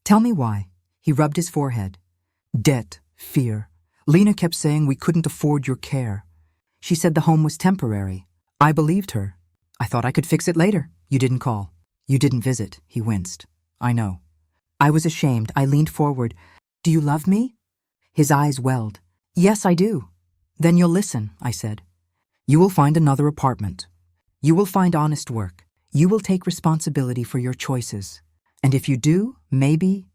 [SPEAKER 1] Tell me why. He rubbed his forehead. Debt. Fear. Lena kept saying we couldn't afford your care. She said the home was temporary. I believed her. I thought I could fix it later. You didn't call. You didn't visit. He winced. I know. I was ashamed. I leaned forward. Do you love me? His eyes welled. Yes, I do. Then you'll listen, I said. You will find another apartment. You will find honest work. You will take responsibility for your choices. And if you do, maybe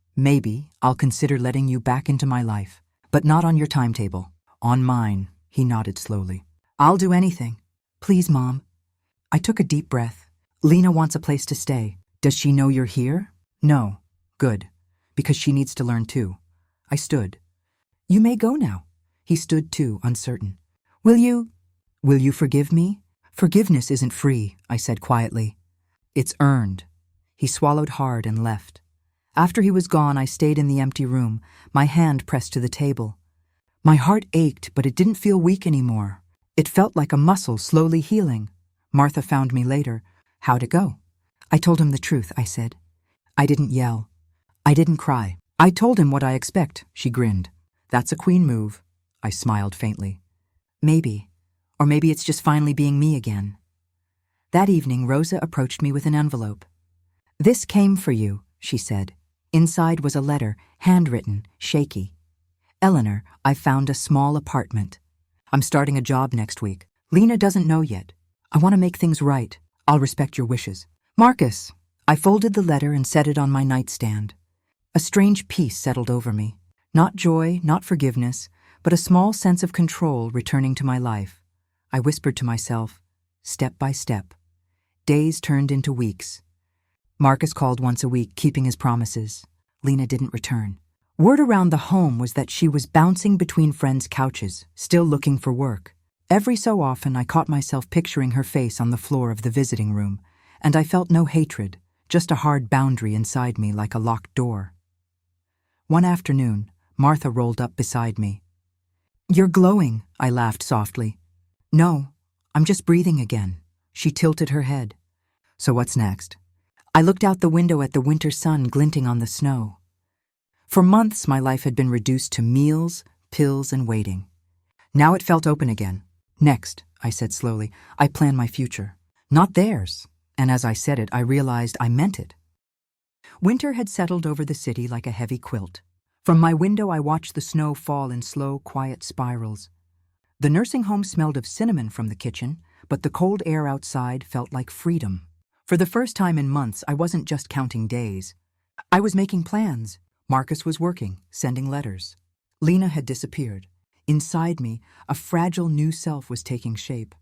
[SPEAKER 1] I'll consider letting you back into my life. But not on your timetable. On mine, he nodded slowly. I'll do anything. Please, Mom. I took a deep breath. Lena wants a place to stay. Does she know you're here? No. Good. Because she needs to learn too. I stood. You may go now. He stood too, uncertain. Will you forgive me? Forgiveness isn't free, I said quietly. It's earned. He swallowed hard and left. After he was gone, I stayed in the empty room, my hand pressed to the table. My heart ached, but it didn't feel weak anymore. It felt like a muscle slowly healing. Martha found me later. How'd it go? I told him the truth, I said. I didn't yell. I didn't cry. I told him what I expect, she grinned. That's a queen move. I smiled faintly. Maybe. Or maybe it's just finally being me again. That evening, Rosa approached me with an envelope. "This came for you," she said. Inside was a letter, handwritten, shaky. "Eleanor, I've found a small apartment. I'm starting a job next week. Lena doesn't know yet. I want to make things right. I'll respect your wishes. Marcus." I folded the letter and set it on my nightstand. A strange peace settled over me. Not joy, not forgiveness, but a small sense of control returning to my life. I whispered to myself, step by step. Days turned into weeks. Marcus called once a week, keeping his promises. Lena didn't return. Word around the home was that she was bouncing between friends' couches, still looking for work. Every so often I caught myself picturing her face on the floor of the visiting room, and I felt no hatred, just a hard boundary inside me like a locked door. One afternoon, Martha rolled up beside me. "You're glowing," I laughed softly. "No, I'm just breathing again." She tilted her head. "So what's next?" I looked out the window at the winter sun glinting on the snow. For months, my life had been reduced to meals, pills, and waiting. Now it felt open again. "Next," I said slowly, "I plan my future. Not theirs." And as I said it, I realized I meant it. Winter had settled over the city like a heavy quilt. From my window, I watched the snow fall in slow, quiet spirals. The nursing home smelled of cinnamon from the kitchen, but the cold air outside felt like freedom. For the first time in months, I wasn't just counting days. I was making plans. Marcus was working, sending letters. Lena had disappeared. Inside me, a fragile new self was taking shape.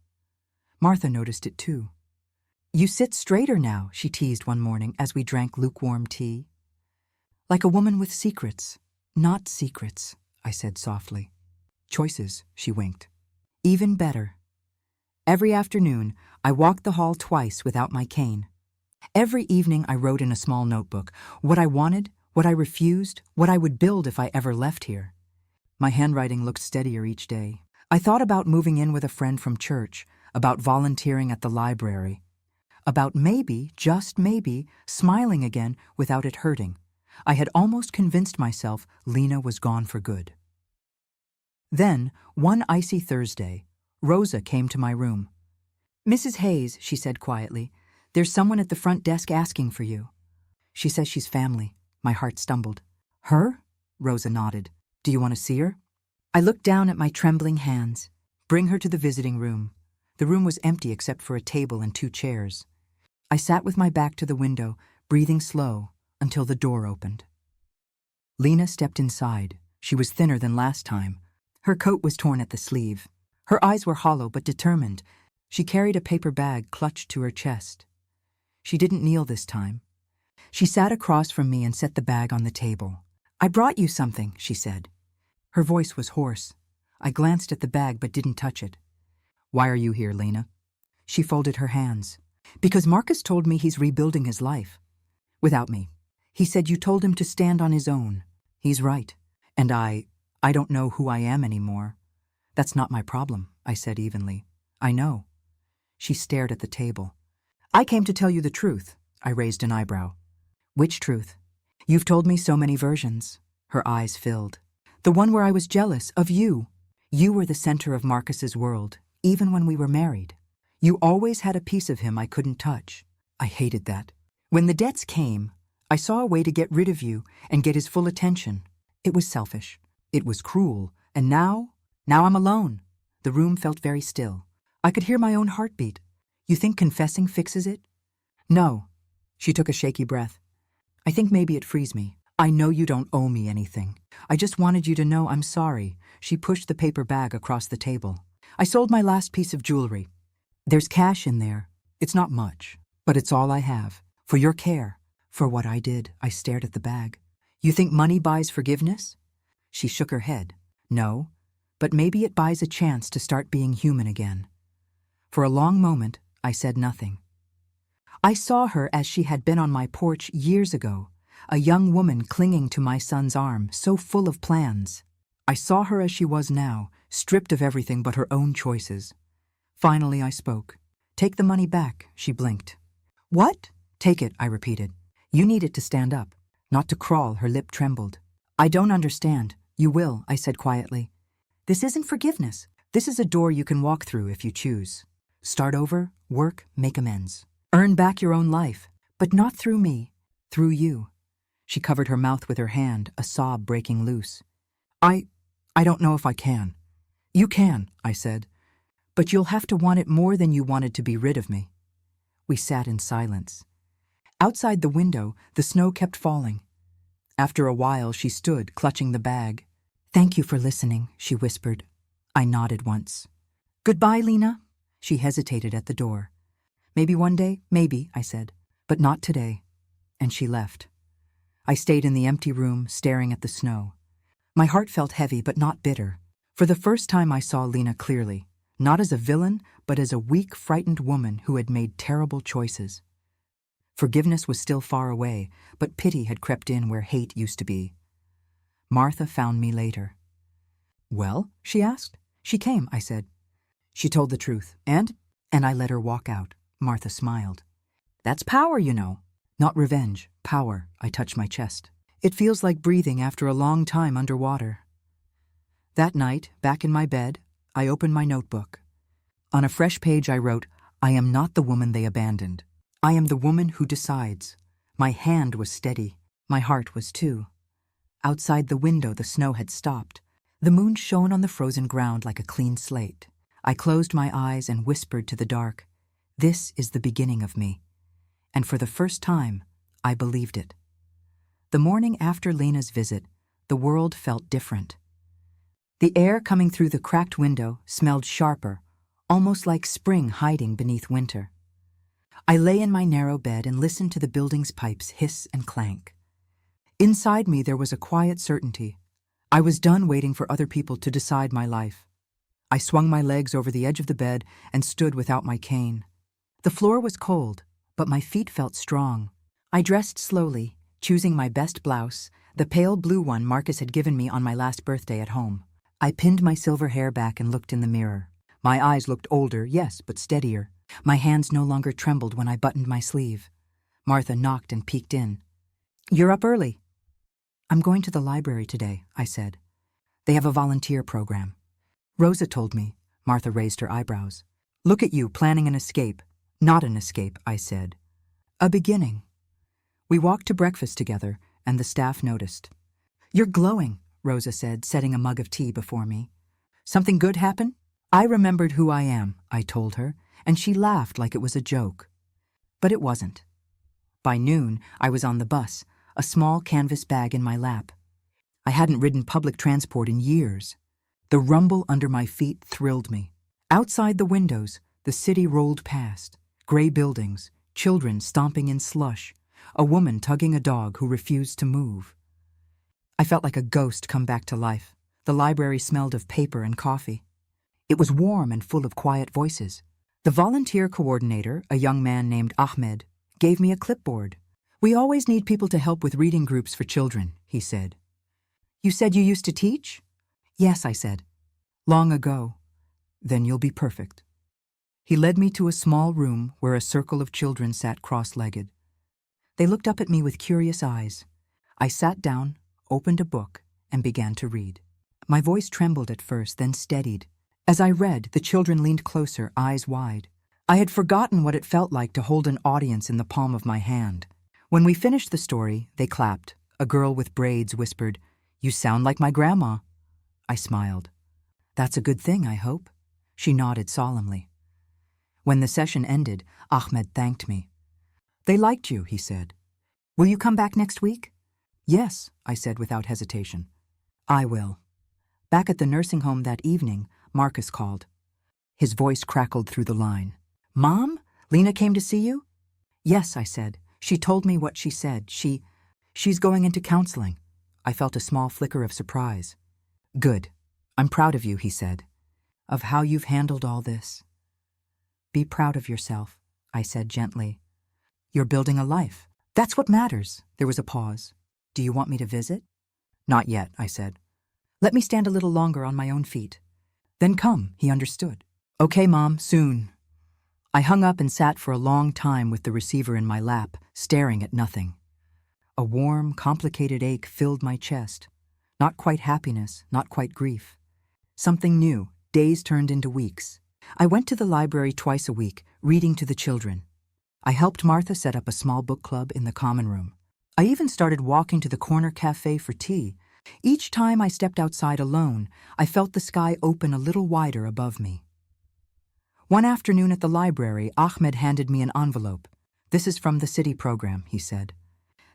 [SPEAKER 1] Martha noticed it too. "You sit straighter now," she teased one morning as we drank lukewarm tea. "Like a woman with secrets." "Not secrets," I said softly. "Choices," she winked. "Even better." Every afternoon, I walked the hall twice without my cane. Every evening, I wrote in a small notebook what I wanted, what I refused, what I would build if I ever left here. My handwriting looked steadier each day. I thought about moving in with a friend from church, about volunteering at the library, about maybe, just maybe, smiling again without it hurting. I had almost convinced myself Lena was gone for good. Then, one icy Thursday, Rosa came to my room. "Mrs. Hayes," she said quietly, "there's someone at the front desk asking for you." "She says she's family." My heart stumbled. "Her?" Rosa nodded. "Do you want to see her?" I looked down at my trembling hands. "Bring her to the visiting room." The room was empty except for a table and 2 chairs. I sat with my back to the window, breathing slow, until the door opened. Lena stepped inside. She was thinner than last time. Her coat was torn at the sleeve. Her eyes were hollow but determined. She carried a paper bag clutched to her chest. She didn't kneel this time. She sat across from me and set the bag on the table. "I brought you something," she said. Her voice was hoarse. I glanced at the bag but didn't touch it. "Why are you here, Lena?" She folded her hands. "Because Marcus told me he's rebuilding his life. Without me. He said you told him to stand on his own. He's right. And I don't know who I am anymore." "That's not my problem," I said evenly. "I know." She stared at the table. "I came to tell you the truth." I raised an eyebrow. "Which truth?" "You've told me so many versions." Her eyes filled. "The one where I was jealous of you. You were the center of Marcus's world, even when we were married. You always had a piece of him I couldn't touch. I hated that. When the debts came, I saw a way to get rid of you and get his full attention. It was selfish. It was cruel. And now I'm alone." The room felt very still. I could hear my own heartbeat. "You think confessing fixes it?" "No." She took a shaky breath. "I think maybe it frees me. I know you don't owe me anything. I just wanted you to know I'm sorry." She pushed the paper bag across the table. "I sold my last piece of jewelry. There's cash in there. It's not much, but it's all I have. For your care, for what I did." I stared at the bag. "You think money buys forgiveness?" She shook her head. "No, but maybe it buys a chance to start being human again." For a long moment, I said nothing. I saw her as she had been on my porch years ago, a young woman clinging to my son's arm, so full of plans. I saw her as she was now, stripped of everything but her own choices. Finally, I spoke. "Take the money back," she blinked. "What?" "Take it," I repeated. "You need it to stand up, not to crawl." Her lip trembled. "I don't understand." "You will," I said quietly. This isn't forgiveness. This is a door you can walk through if you choose. Start over, work, make amends. Earn back your own life, but not through me, through you. She covered her mouth with her hand, a sob breaking loose. I don't know if I can. You can, I said, but you'll have to want it more than you wanted to be rid of me. We sat in silence. Outside the window, the snow kept falling. After a while, she stood, clutching the bag. Thank you for listening, she whispered. I nodded once. Goodbye, Lena. She hesitated at the door. Maybe one day, maybe, I said, but not today. And she left. I stayed in the empty room, staring at the snow. My heart felt heavy, but not bitter. For the first time I saw Lena clearly, not as a villain, but as a weak, frightened woman who had made terrible choices. Forgiveness was still far away, but pity had crept in where hate used to be. Martha found me later. Well, she asked. She came, I said. She told the truth, and I let her walk out. Martha smiled. That's power, you know. Not revenge, power, I touched my chest. It feels like breathing after a long time underwater. That night, back in my bed, I opened my notebook. On a fresh page I wrote, I am not the woman they abandoned. I am the woman who decides. My hand was steady. My heart was too. Outside the window the snow had stopped. The moon shone on the frozen ground like a clean slate. I closed my eyes and whispered to the dark, this is the beginning of me. And for the first time, I believed it. The morning after Lena's visit, the world felt different. The air coming through the cracked window smelled sharper, almost like spring hiding beneath winter. I lay in my narrow bed and listened to the building's pipes hiss and clank. Inside me there was a quiet certainty. I was done waiting for other people to decide my life. I swung my legs over the edge of the bed and stood without my cane. The floor was cold, but my feet felt strong. I dressed slowly, choosing my best blouse, the pale blue one Marcus had given me on my last birthday at home. I pinned my silver hair back and looked in the mirror. My eyes looked older, yes, but steadier. My hands no longer trembled when I buttoned my sleeve. Martha knocked and peeked in. You're up early. I'm going to the library today, I said. They have a volunteer program. Rosa told me. Martha raised her eyebrows. Look at you, planning an escape. Not an escape, I said. A beginning. We walked to breakfast together, and the staff noticed. You're glowing, Rosa said, setting a mug of tea before me. Something good happen? I remembered who I am, I told her, and she laughed like it was a joke. But it wasn't. By noon, I was on the bus, a small canvas bag in my lap. I hadn't ridden public transport in years. The rumble under my feet thrilled me. Outside the windows, the city rolled past. Gray buildings, children stomping in slush, a woman tugging a dog who refused to move. I felt like a ghost come back to life. The library smelled of paper and coffee. It was warm and full of quiet voices. The volunteer coordinator, a young man named Ahmed, gave me a clipboard. We always need people to help with reading groups for children, he said. You said you used to teach? Yes, I said. Long ago. Then you'll be perfect. He led me to a small room where a circle of children sat cross-legged. They looked up at me with curious eyes. I sat down, opened a book, and began to read. My voice trembled at first, then steadied. As I read, the children leaned closer, eyes wide. I had forgotten what it felt like to hold an audience in the palm of my hand. When we finished the story, they clapped. A girl with braids whispered, "You sound like my grandma." I smiled. That's a good thing, I hope. She nodded solemnly. When the session ended, Ahmed thanked me. They liked you, he said. Will you come back next week? Yes, I said without hesitation. I will. Back at the nursing home that evening, Marcus called. His voice crackled through the line. Mom, Lena came to see you? Yes, I said. She told me what she said. She's going into counseling. I felt a small flicker of surprise. Good. I'm proud of you, he said. Of how you've handled all this. Be proud of yourself, I said gently. You're building a life. That's what matters. There was a pause. Do you want me to visit? Not yet, I said. Let me stand a little longer on my own feet. Then come, he understood. Okay, Mom, soon. I hung up and sat for a long time with the receiver in my lap, staring at nothing. A warm, complicated ache filled my chest. Not quite happiness, not quite grief. Something new. Days turned into weeks. I went to the library twice a week, reading to the children. I helped Martha set up a small book club in the common room. I even started walking to the corner cafe for tea. Each time I stepped outside alone, I felt the sky open a little wider above me. One afternoon at the library, Ahmed handed me an envelope. "This is from the city program," he said.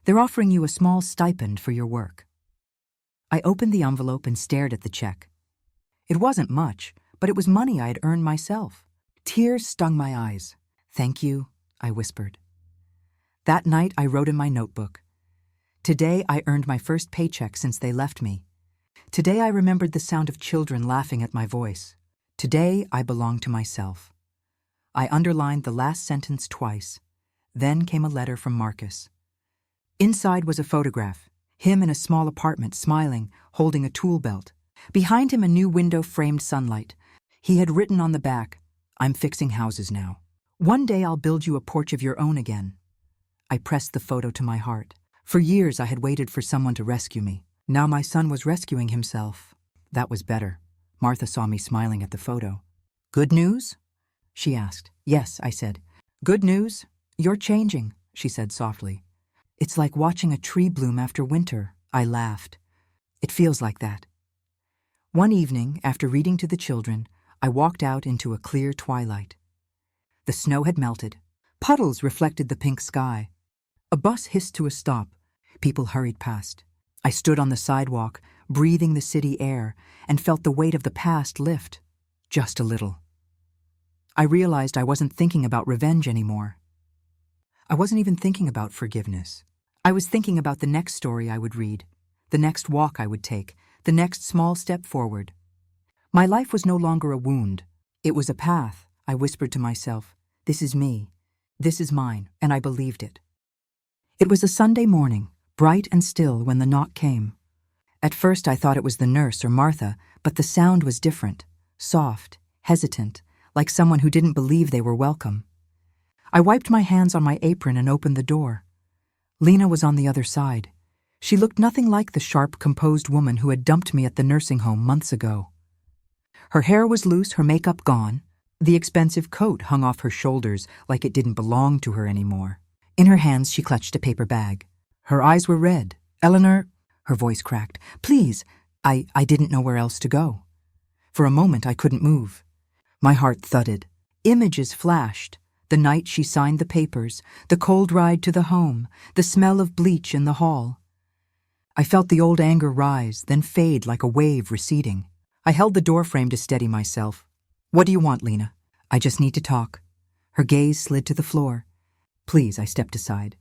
[SPEAKER 1] "They're offering you a small stipend for your work." I opened the envelope and stared at the check. It wasn't much, but it was money I had earned myself. Tears stung my eyes. "Thank you," I whispered. That night I wrote in my notebook. Today I earned my first paycheck since they left me. Today I remembered the sound of children laughing at my voice. Today I belong to myself. I underlined the last sentence twice. Then came a letter from Marcus. Inside was a photograph, him in a small apartment, smiling, holding a tool belt. Behind him a new window framed sunlight. He had written on the back, "I'm fixing houses now. One day I'll build you a porch of your own again." I pressed the photo to my heart. For years I had waited for someone to rescue me. Now my son was rescuing himself. That was better. Martha saw me smiling at the photo. "Good news?" she asked. "Yes," I said. "Good news? You're changing," she said softly. "It's like watching a tree bloom after winter," I laughed. "It feels like that." One evening, after reading to the children, I walked out into a clear twilight. The snow had melted. Puddles reflected the pink sky. A bus hissed to a stop. People hurried past. I stood on the sidewalk, breathing the city air, and felt the weight of the past lift. Just a little. I realized I wasn't thinking about revenge anymore. I wasn't even thinking about forgiveness. I was thinking about the next story I would read, the next walk I would take, the next small step forward. My life was no longer a wound. It was a path. I whispered to myself, "This is me. This is mine," and I believed it. It was a Sunday morning, bright and still when the knock came. At first I thought it was the nurse or Martha, but the sound was different, soft, hesitant, like someone who didn't believe they were welcome. I wiped my hands on my apron and opened the door. Lena was on the other side. She looked nothing like the sharp, composed woman who had dumped me at the nursing home months ago. Her hair was loose, her makeup gone. The expensive coat hung off her shoulders like it didn't belong to her anymore. In her hands she clutched a paper bag. Her eyes were red. "Eleanor," her voice cracked, "please, I didn't know where else to go." For a moment I couldn't move. My heart thudded. Images flashed. The night she signed the papers, the cold ride to the home, the smell of bleach in the hall. I felt the old anger rise, then fade like a wave receding. I held the doorframe to steady myself. "What do you want, Lena?" "I just need to talk." Her gaze slid to the floor. "Please," I stepped aside.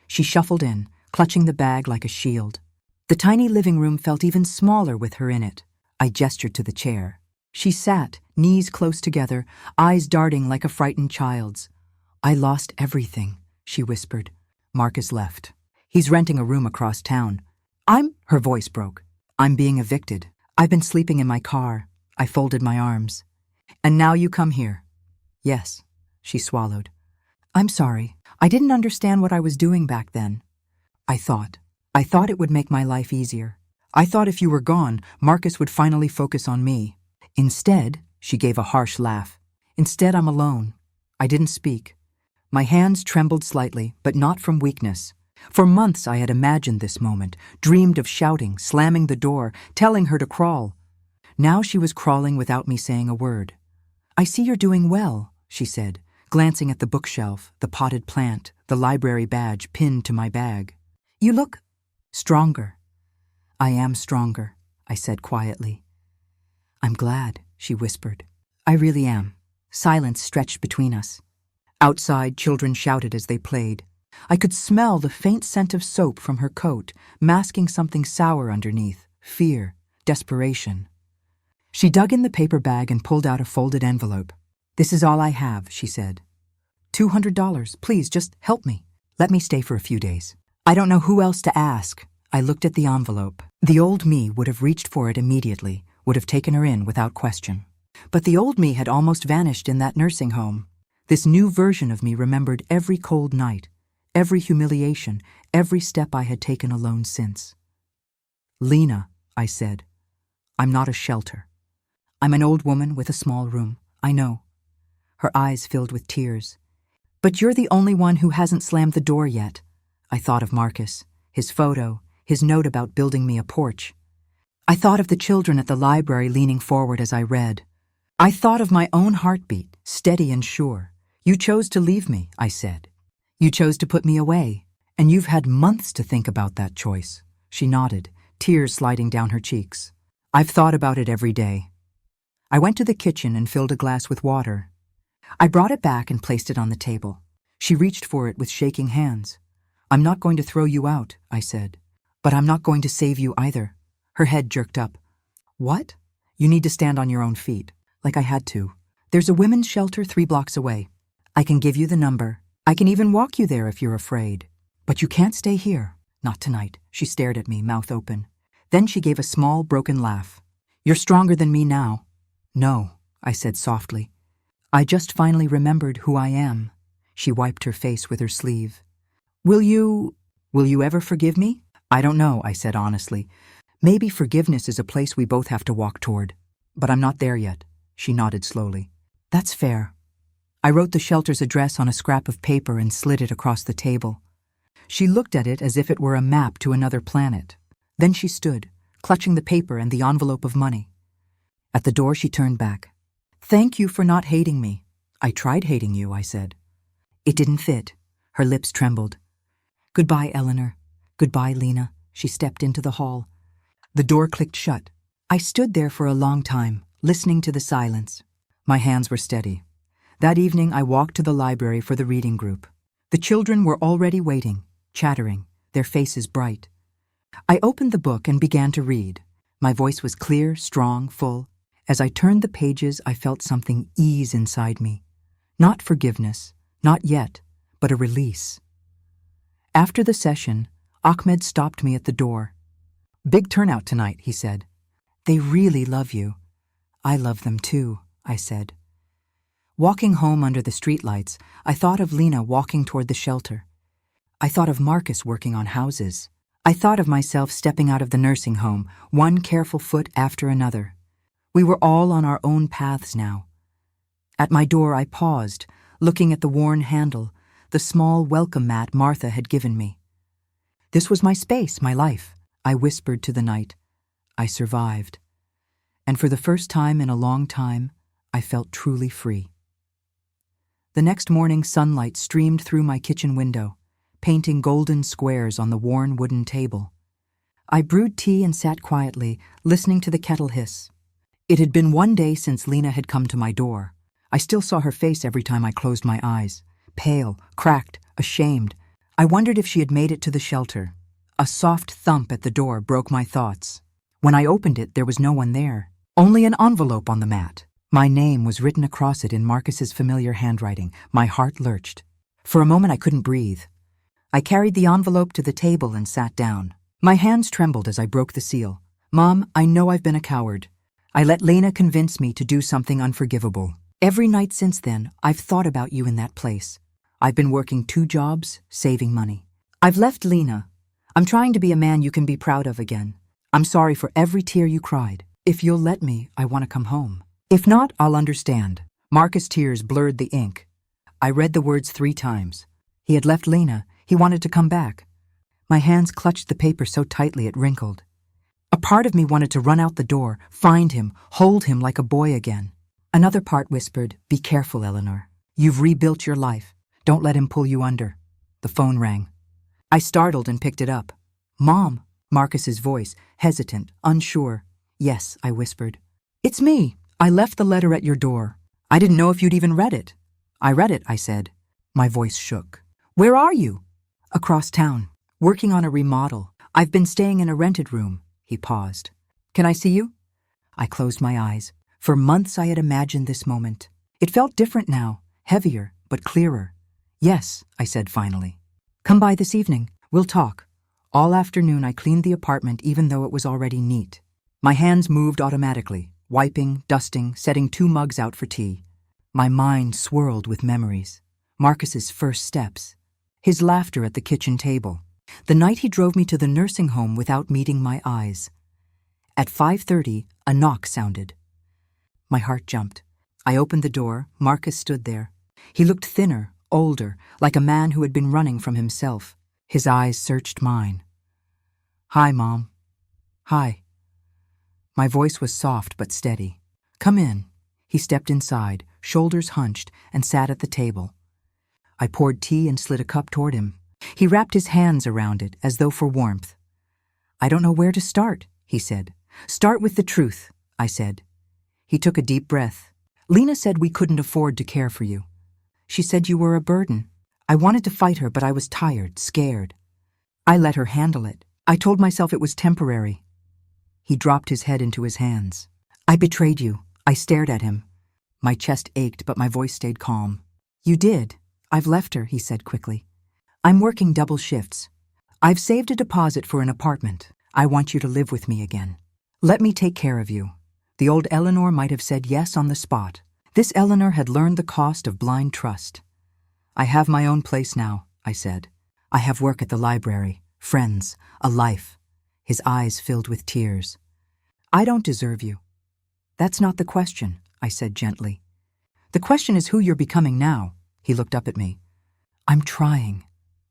[SPEAKER 1] She shuffled in, clutching the bag like a shield. The tiny living room felt even smaller with her in it. I gestured to the chair. She sat, knees close together, eyes darting like a frightened child's. "I lost everything," she whispered. "Marcus left. He's renting a room across town. Her voice broke. "I'm being evicted. I've been sleeping in my car." I folded my arms. "And now you come here." "Yes," she swallowed. "I'm sorry. I didn't understand what I was doing back then. I thought it would make my life easier. I thought if you were gone, Marcus would finally focus on me. Instead," she gave a harsh laugh. "Instead, I'm alone." I didn't speak. My hands trembled slightly, but not from weakness. For months I had imagined this moment, dreamed of shouting, slamming the door, telling her to crawl. Now she was crawling without me saying a word. "I see you're doing well," she said, glancing at the bookshelf, the potted plant, the library badge pinned to my bag. "You look stronger." "I am stronger," I said quietly. "I'm glad," she whispered. "I really am." Silence stretched between us. Outside, children shouted as they played. I could smell the faint scent of soap from her coat, masking something sour underneath, fear, desperation. She dug in the paper bag and pulled out a folded envelope. "This is all I have," she said. $200. Please, just help me. Let me stay for a few days. I don't know who else to ask." I looked at the envelope. The old me would have reached for it immediately, would have taken her in without question. But the old me had almost vanished in that nursing home. This new version of me remembered every cold night, every humiliation, every step I had taken alone since. "Lena," I said, "I'm not a shelter. I'm an old woman with a small room, I know. Her eyes filled with tears. But you're the only one who hasn't slammed the door yet. I thought of Marcus, his photo, his note about building me a porch. I thought of the children at the library leaning forward as I read. I thought of my own heartbeat, steady and sure. You chose to leave me, I said. You chose to put me away, and you've had months to think about that choice. She nodded, tears sliding down her cheeks. I've thought about it every day. I went to the kitchen and filled a glass with water. I brought it back and placed it on the table. She reached for it with shaking hands. I'm not going to throw you out, I said. But I'm not going to save you either. Her head jerked up. What? You need to stand on your own feet, like I had to. There's a women's shelter 3 blocks away. I can give you the number. I can even walk you there if you're afraid. But you can't stay here. Not tonight. She stared at me, mouth open. Then she gave a small, broken laugh. You're stronger than me now. No, I said softly. I just finally remembered who I am. She wiped her face with her sleeve. Will you ever forgive me? I don't know, I said honestly. Maybe forgiveness is a place we both have to walk toward. But I'm not there yet. She nodded slowly. That's fair. I wrote the shelter's address on a scrap of paper and slid it across the table. She looked at it as if it were a map to another planet. Then she stood, clutching the paper and the envelope of money. At the door, she turned back. Thank you for not hating me. I tried hating you, I said. It didn't fit. Her lips trembled. Goodbye, Eleanor. Goodbye, Lena. She stepped into the hall. The door clicked shut. I stood there for a long time, listening to the silence. My hands were steady. That evening, I walked to the library for the reading group. The children were already waiting, chattering, their faces bright. I opened the book and began to read. My voice was clear, strong, full. As I turned the pages, I felt something ease inside me. Not forgiveness, not yet, but a release. After the session, Ahmed stopped me at the door. Big turnout tonight, he said. They really love you. I love them too, I said. Walking home under the streetlights, I thought of Lena walking toward the shelter. I thought of Marcus working on houses. I thought of myself stepping out of the nursing home, one careful foot after another. We were all on our own paths now. At my door, I paused, looking at the worn handle, the small welcome mat Martha had given me. This was my space, my life, I whispered to the night. I survived. And for the first time in a long time, I felt truly free. The next morning, sunlight streamed through my kitchen window, painting golden squares on the worn wooden table. I brewed tea and sat quietly, listening to the kettle hiss. It had been 1 day since Lena had come to my door. I still saw her face every time I closed my eyes. Pale, cracked, ashamed. I wondered if she had made it to the shelter. A soft thump at the door broke my thoughts. When I opened it, there was no one there. Only an envelope on the mat. My name was written across it in Marcus's familiar handwriting. My heart lurched. For a moment, I couldn't breathe. I carried the envelope to the table and sat down. My hands trembled as I broke the seal. Mom, I know I've been a coward. I let Lena convince me to do something unforgivable. Every night since then, I've thought about you in that place. I've been working 2 jobs, saving money. I've left Lena. I'm trying to be a man you can be proud of again. I'm sorry for every tear you cried. If you'll let me, I want to come home. If not, I'll understand. Marcus' tears blurred the ink. I read the words 3 times. He had left Lena. He wanted to come back. My hands clutched the paper so tightly it wrinkled. A part of me wanted to run out the door, find him, hold him like a boy again. Another part whispered, be careful, Eleanor. You've rebuilt your life. Don't let him pull you under. The phone rang. I startled and picked it up. Mom, Marcus's voice, hesitant, unsure. Yes, I whispered. It's me. I left the letter at your door. I didn't know if you'd even read it. I read it, I said. My voice shook. Where are you? Across town, working on a remodel. I've been staying in a rented room. He paused. Can I see you? I closed my eyes. For months I had imagined this moment. It felt different now, heavier, but clearer. Yes, I said finally. Come by this evening. We'll talk. All afternoon I cleaned the apartment even though it was already neat. My hands moved automatically, wiping, dusting, setting 2 mugs out for tea. My mind swirled with memories. Marcus's first steps. His laughter at the kitchen table. The night he drove me to the nursing home without meeting my eyes. At 5:30, a knock sounded. My heart jumped. I opened the door. Marcus stood there. He looked thinner, older, like a man who had been running from himself. His eyes searched mine. "Hi, Mom." "Hi." My voice was soft but steady. "Come in." He stepped inside, shoulders hunched, and sat at the table. I poured tea and slid a cup toward him. He wrapped his hands around it as though for warmth. "I don't know where to start," he said. "Start with the truth," I said. He took a deep breath. "Lena said we couldn't afford to care for you. She said you were a burden. I wanted to fight her, but I was tired, scared. I let her handle it. I told myself it was temporary." He dropped his head into his hands. "I betrayed you." I stared at him. My chest ached, but my voice stayed calm. "You did. I've left her," he said quickly. "I'm working double shifts. I've saved a deposit for an apartment. I want you to live with me again. Let me take care of you." The old Eleanor might have said yes on the spot. This Eleanor had learned the cost of blind trust. "I have my own place now," I said. "I have work at the library, friends, a life." His eyes filled with tears. "I don't deserve you." "That's not the question," I said gently. "The question is who you're becoming now." He looked up at me. "I'm trying."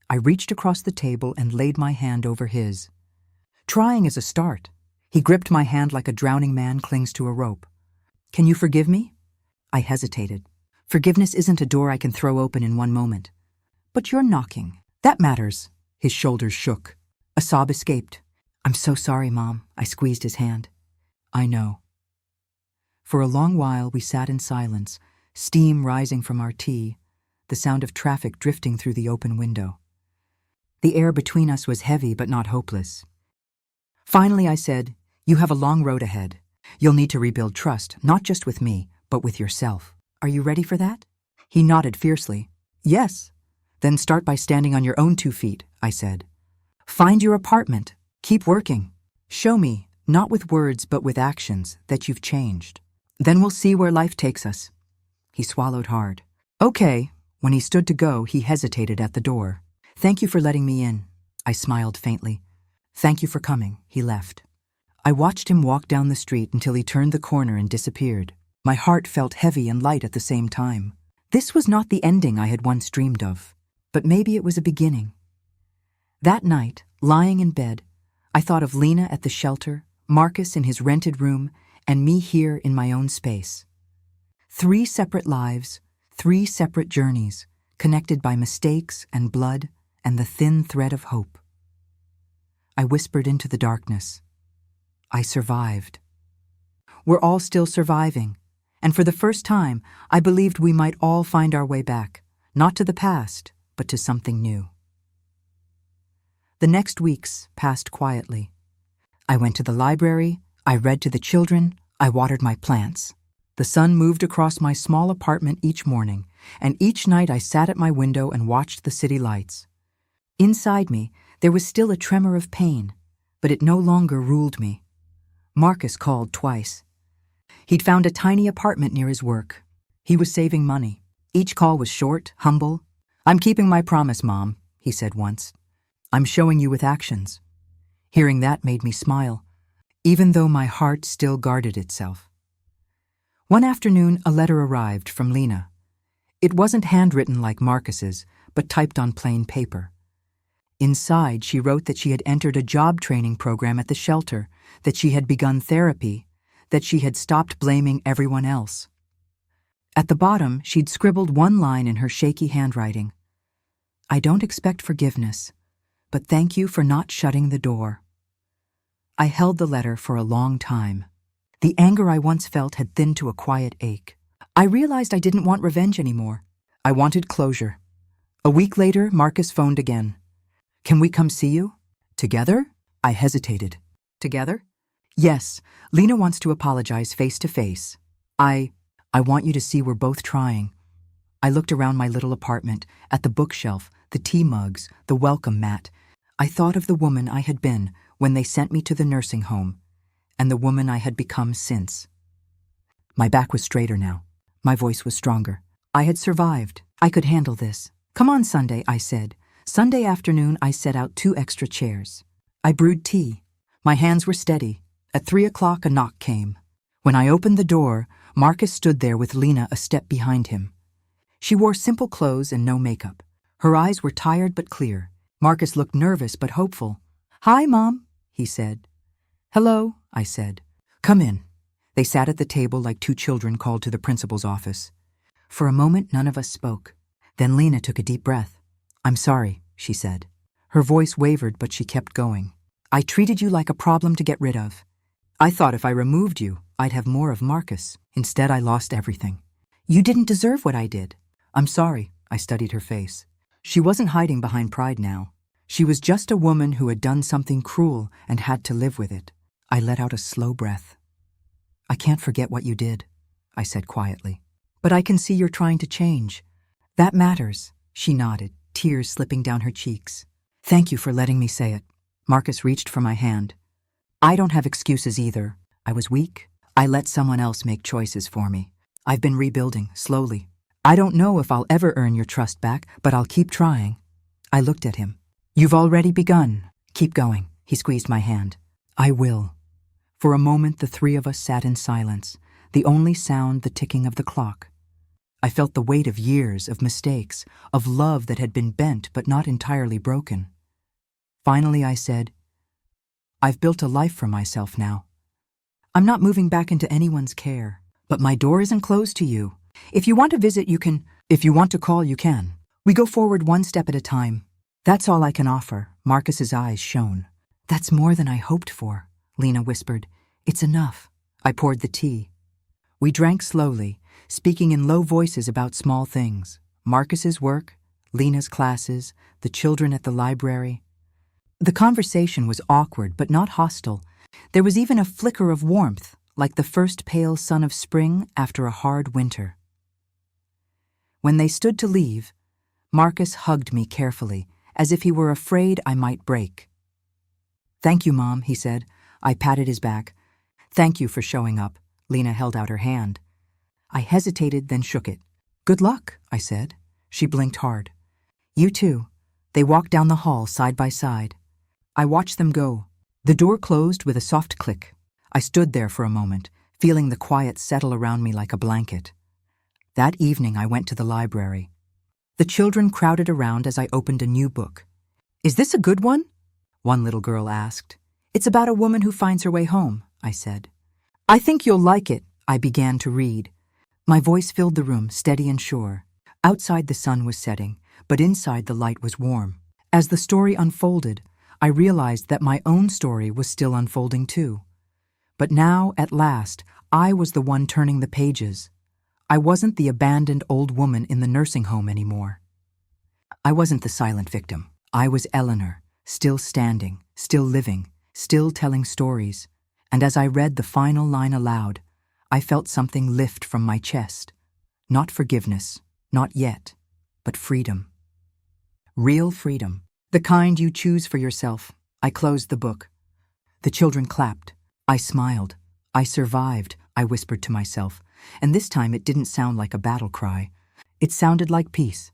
[SPEAKER 1] I reached across the table and laid my hand over his. "Trying is a start." He gripped my hand like a drowning man clings to a rope. "Can you forgive me?" I hesitated. Forgiveness isn't a door I can throw open in one moment. "But you're knocking." "That matters." His shoulders shook. A sob escaped. "I'm so sorry, Mom." I squeezed his hand. "I know." For a long while we sat in silence, steam rising from our tea, the sound of traffic drifting through the open window. The air between us was heavy but not hopeless. Finally I said, "You have a long road ahead. You'll need to rebuild trust, not just with me, but with yourself. Are you ready for that?" He nodded fiercely. "Yes." "Then start by standing on your own 2 feet," I said. "Find your apartment. Keep working. Show me, not with words but with actions, that you've changed. Then we'll see where life takes us." He swallowed hard. "Okay." When he stood to go, he hesitated at the door. "Thank you for letting me in." I smiled faintly. "Thank you for coming." He left. I watched him walk down the street until he turned the corner and disappeared. My heart felt heavy and light at the same time. This was not the ending I had once dreamed of, but maybe it was a beginning. That night, lying in bed, I thought of Lena at the shelter, Marcus in his rented room, and me here in my own space. 3 separate lives, 3 separate journeys, connected by mistakes and blood and the thin thread of hope. I whispered into the darkness. I survived. We're all still surviving, and for the first time, I believed we might all find our way back, not to the past, but to something new. The next weeks passed quietly. I went to the library, I read to the children, I watered my plants. The sun moved across my small apartment each morning, and each night I sat at my window and watched the city lights. Inside me, there was still a tremor of pain, but it no longer ruled me. Marcus called twice. He'd found a tiny apartment near his work. He was saving money. Each call was short, humble. "I'm keeping my promise, Mom," he said once. "I'm showing you with actions." Hearing that made me smile, even though my heart still guarded itself. One afternoon, a letter arrived from Lena. It wasn't handwritten like Marcus's, but typed on plain paper. Inside, she wrote that she had entered a job training program at the shelter, that she had begun therapy, that she had stopped blaming everyone else. At the bottom, she'd scribbled one line in her shaky handwriting. "I don't expect forgiveness, but thank you for not shutting the door." I held the letter for a long time. The anger I once felt had thinned to a quiet ache. I realized I didn't want revenge anymore. I wanted closure. A week later, Marcus phoned again. "Can we come see you?" "Together?" I hesitated. "Together?" "Yes, Lena wants to apologize face to face. I want you to see we're both trying." I looked around my little apartment, at the bookshelf, the tea mugs, the welcome mat. I thought of the woman I had been when they sent me to the nursing home, and the woman I had become since. My back was straighter now. My voice was stronger. I had survived. I could handle this. "Come on Sunday," I said. Sunday afternoon, I set out 2 extra chairs. I brewed tea. My hands were steady. At 3 o'clock, a knock came. When I opened the door, Marcus stood there with Lena a step behind him. She wore simple clothes and no makeup. Her eyes were tired but clear. Marcus looked nervous but hopeful. "Hi, Mom," he said. "Hello," I said. "Come in." They sat at the table like two children called to the principal's office. For a moment, none of us spoke. Then Lena took a deep breath. "I'm sorry," she said. Her voice wavered, but she kept going. "I treated you like a problem to get rid of. I thought if I removed you, I'd have more of Marcus. Instead, I lost everything. You didn't deserve what I did." "I'm sorry," I studied her face. She wasn't hiding behind pride now. She was just a woman who had done something cruel and had to live with it. I let out a slow breath. "I can't forget what you did," I said quietly. "But I can see you're trying to change. That matters," she nodded, tears slipping down her cheeks. "Thank you for letting me say it." Marcus reached for my hand. "I don't have excuses either. I was weak. I let someone else make choices for me. I've been rebuilding, slowly. I don't know if I'll ever earn your trust back, but I'll keep trying." I looked at him. "You've already begun. Keep going." He squeezed my hand. "I will." For a moment, the three of us sat in silence, the only sound the ticking of the clock. I felt the weight of years, of mistakes, of love that had been bent but not entirely broken. Finally, I said, "I've built a life for myself now. I'm not moving back into anyone's care, but my door isn't closed to you. If you want to visit, you can. If you want to call, you can. We go forward one step at a time. That's all I can offer." Marcus's eyes shone. "That's more than I hoped for," Lena whispered. "It's enough." I poured the tea. We drank slowly, speaking in low voices about small things. Marcus's work, Lena's classes, the children at the library. The conversation was awkward but not hostile. There was even a flicker of warmth, like the first pale sun of spring after a hard winter. When they stood to leave, Marcus hugged me carefully, as if he were afraid I might break. "Thank you, Mom," he said. I patted his back. "Thank you for showing up." Lena held out her hand. I hesitated, then shook it. "Good luck," I said. She blinked hard. "You too." They walked down the hall side by side. I watched them go. The door closed with a soft click. I stood there for a moment, feeling the quiet settle around me like a blanket. That evening I went to the library. The children crowded around as I opened a new book. "Is this a good one?" one little girl asked. "It's about a woman who finds her way home," I said. "I think you'll like it." I began to read. My voice filled the room, steady and sure. Outside the sun was setting, but inside the light was warm. As the story unfolded, I realized that my own story was still unfolding too. But now, at last, I was the one turning the pages. I wasn't the abandoned old woman in the nursing home anymore. I wasn't the silent victim. I was Eleanor, still standing, still living, still telling stories. And as I read the final line aloud, I felt something lift from my chest. Not forgiveness, not yet, but freedom. Real freedom, the kind you choose for yourself. I closed the book. The children clapped. I smiled. "I survived," I whispered to myself, and this time it didn't sound like a battle cry. It sounded like peace.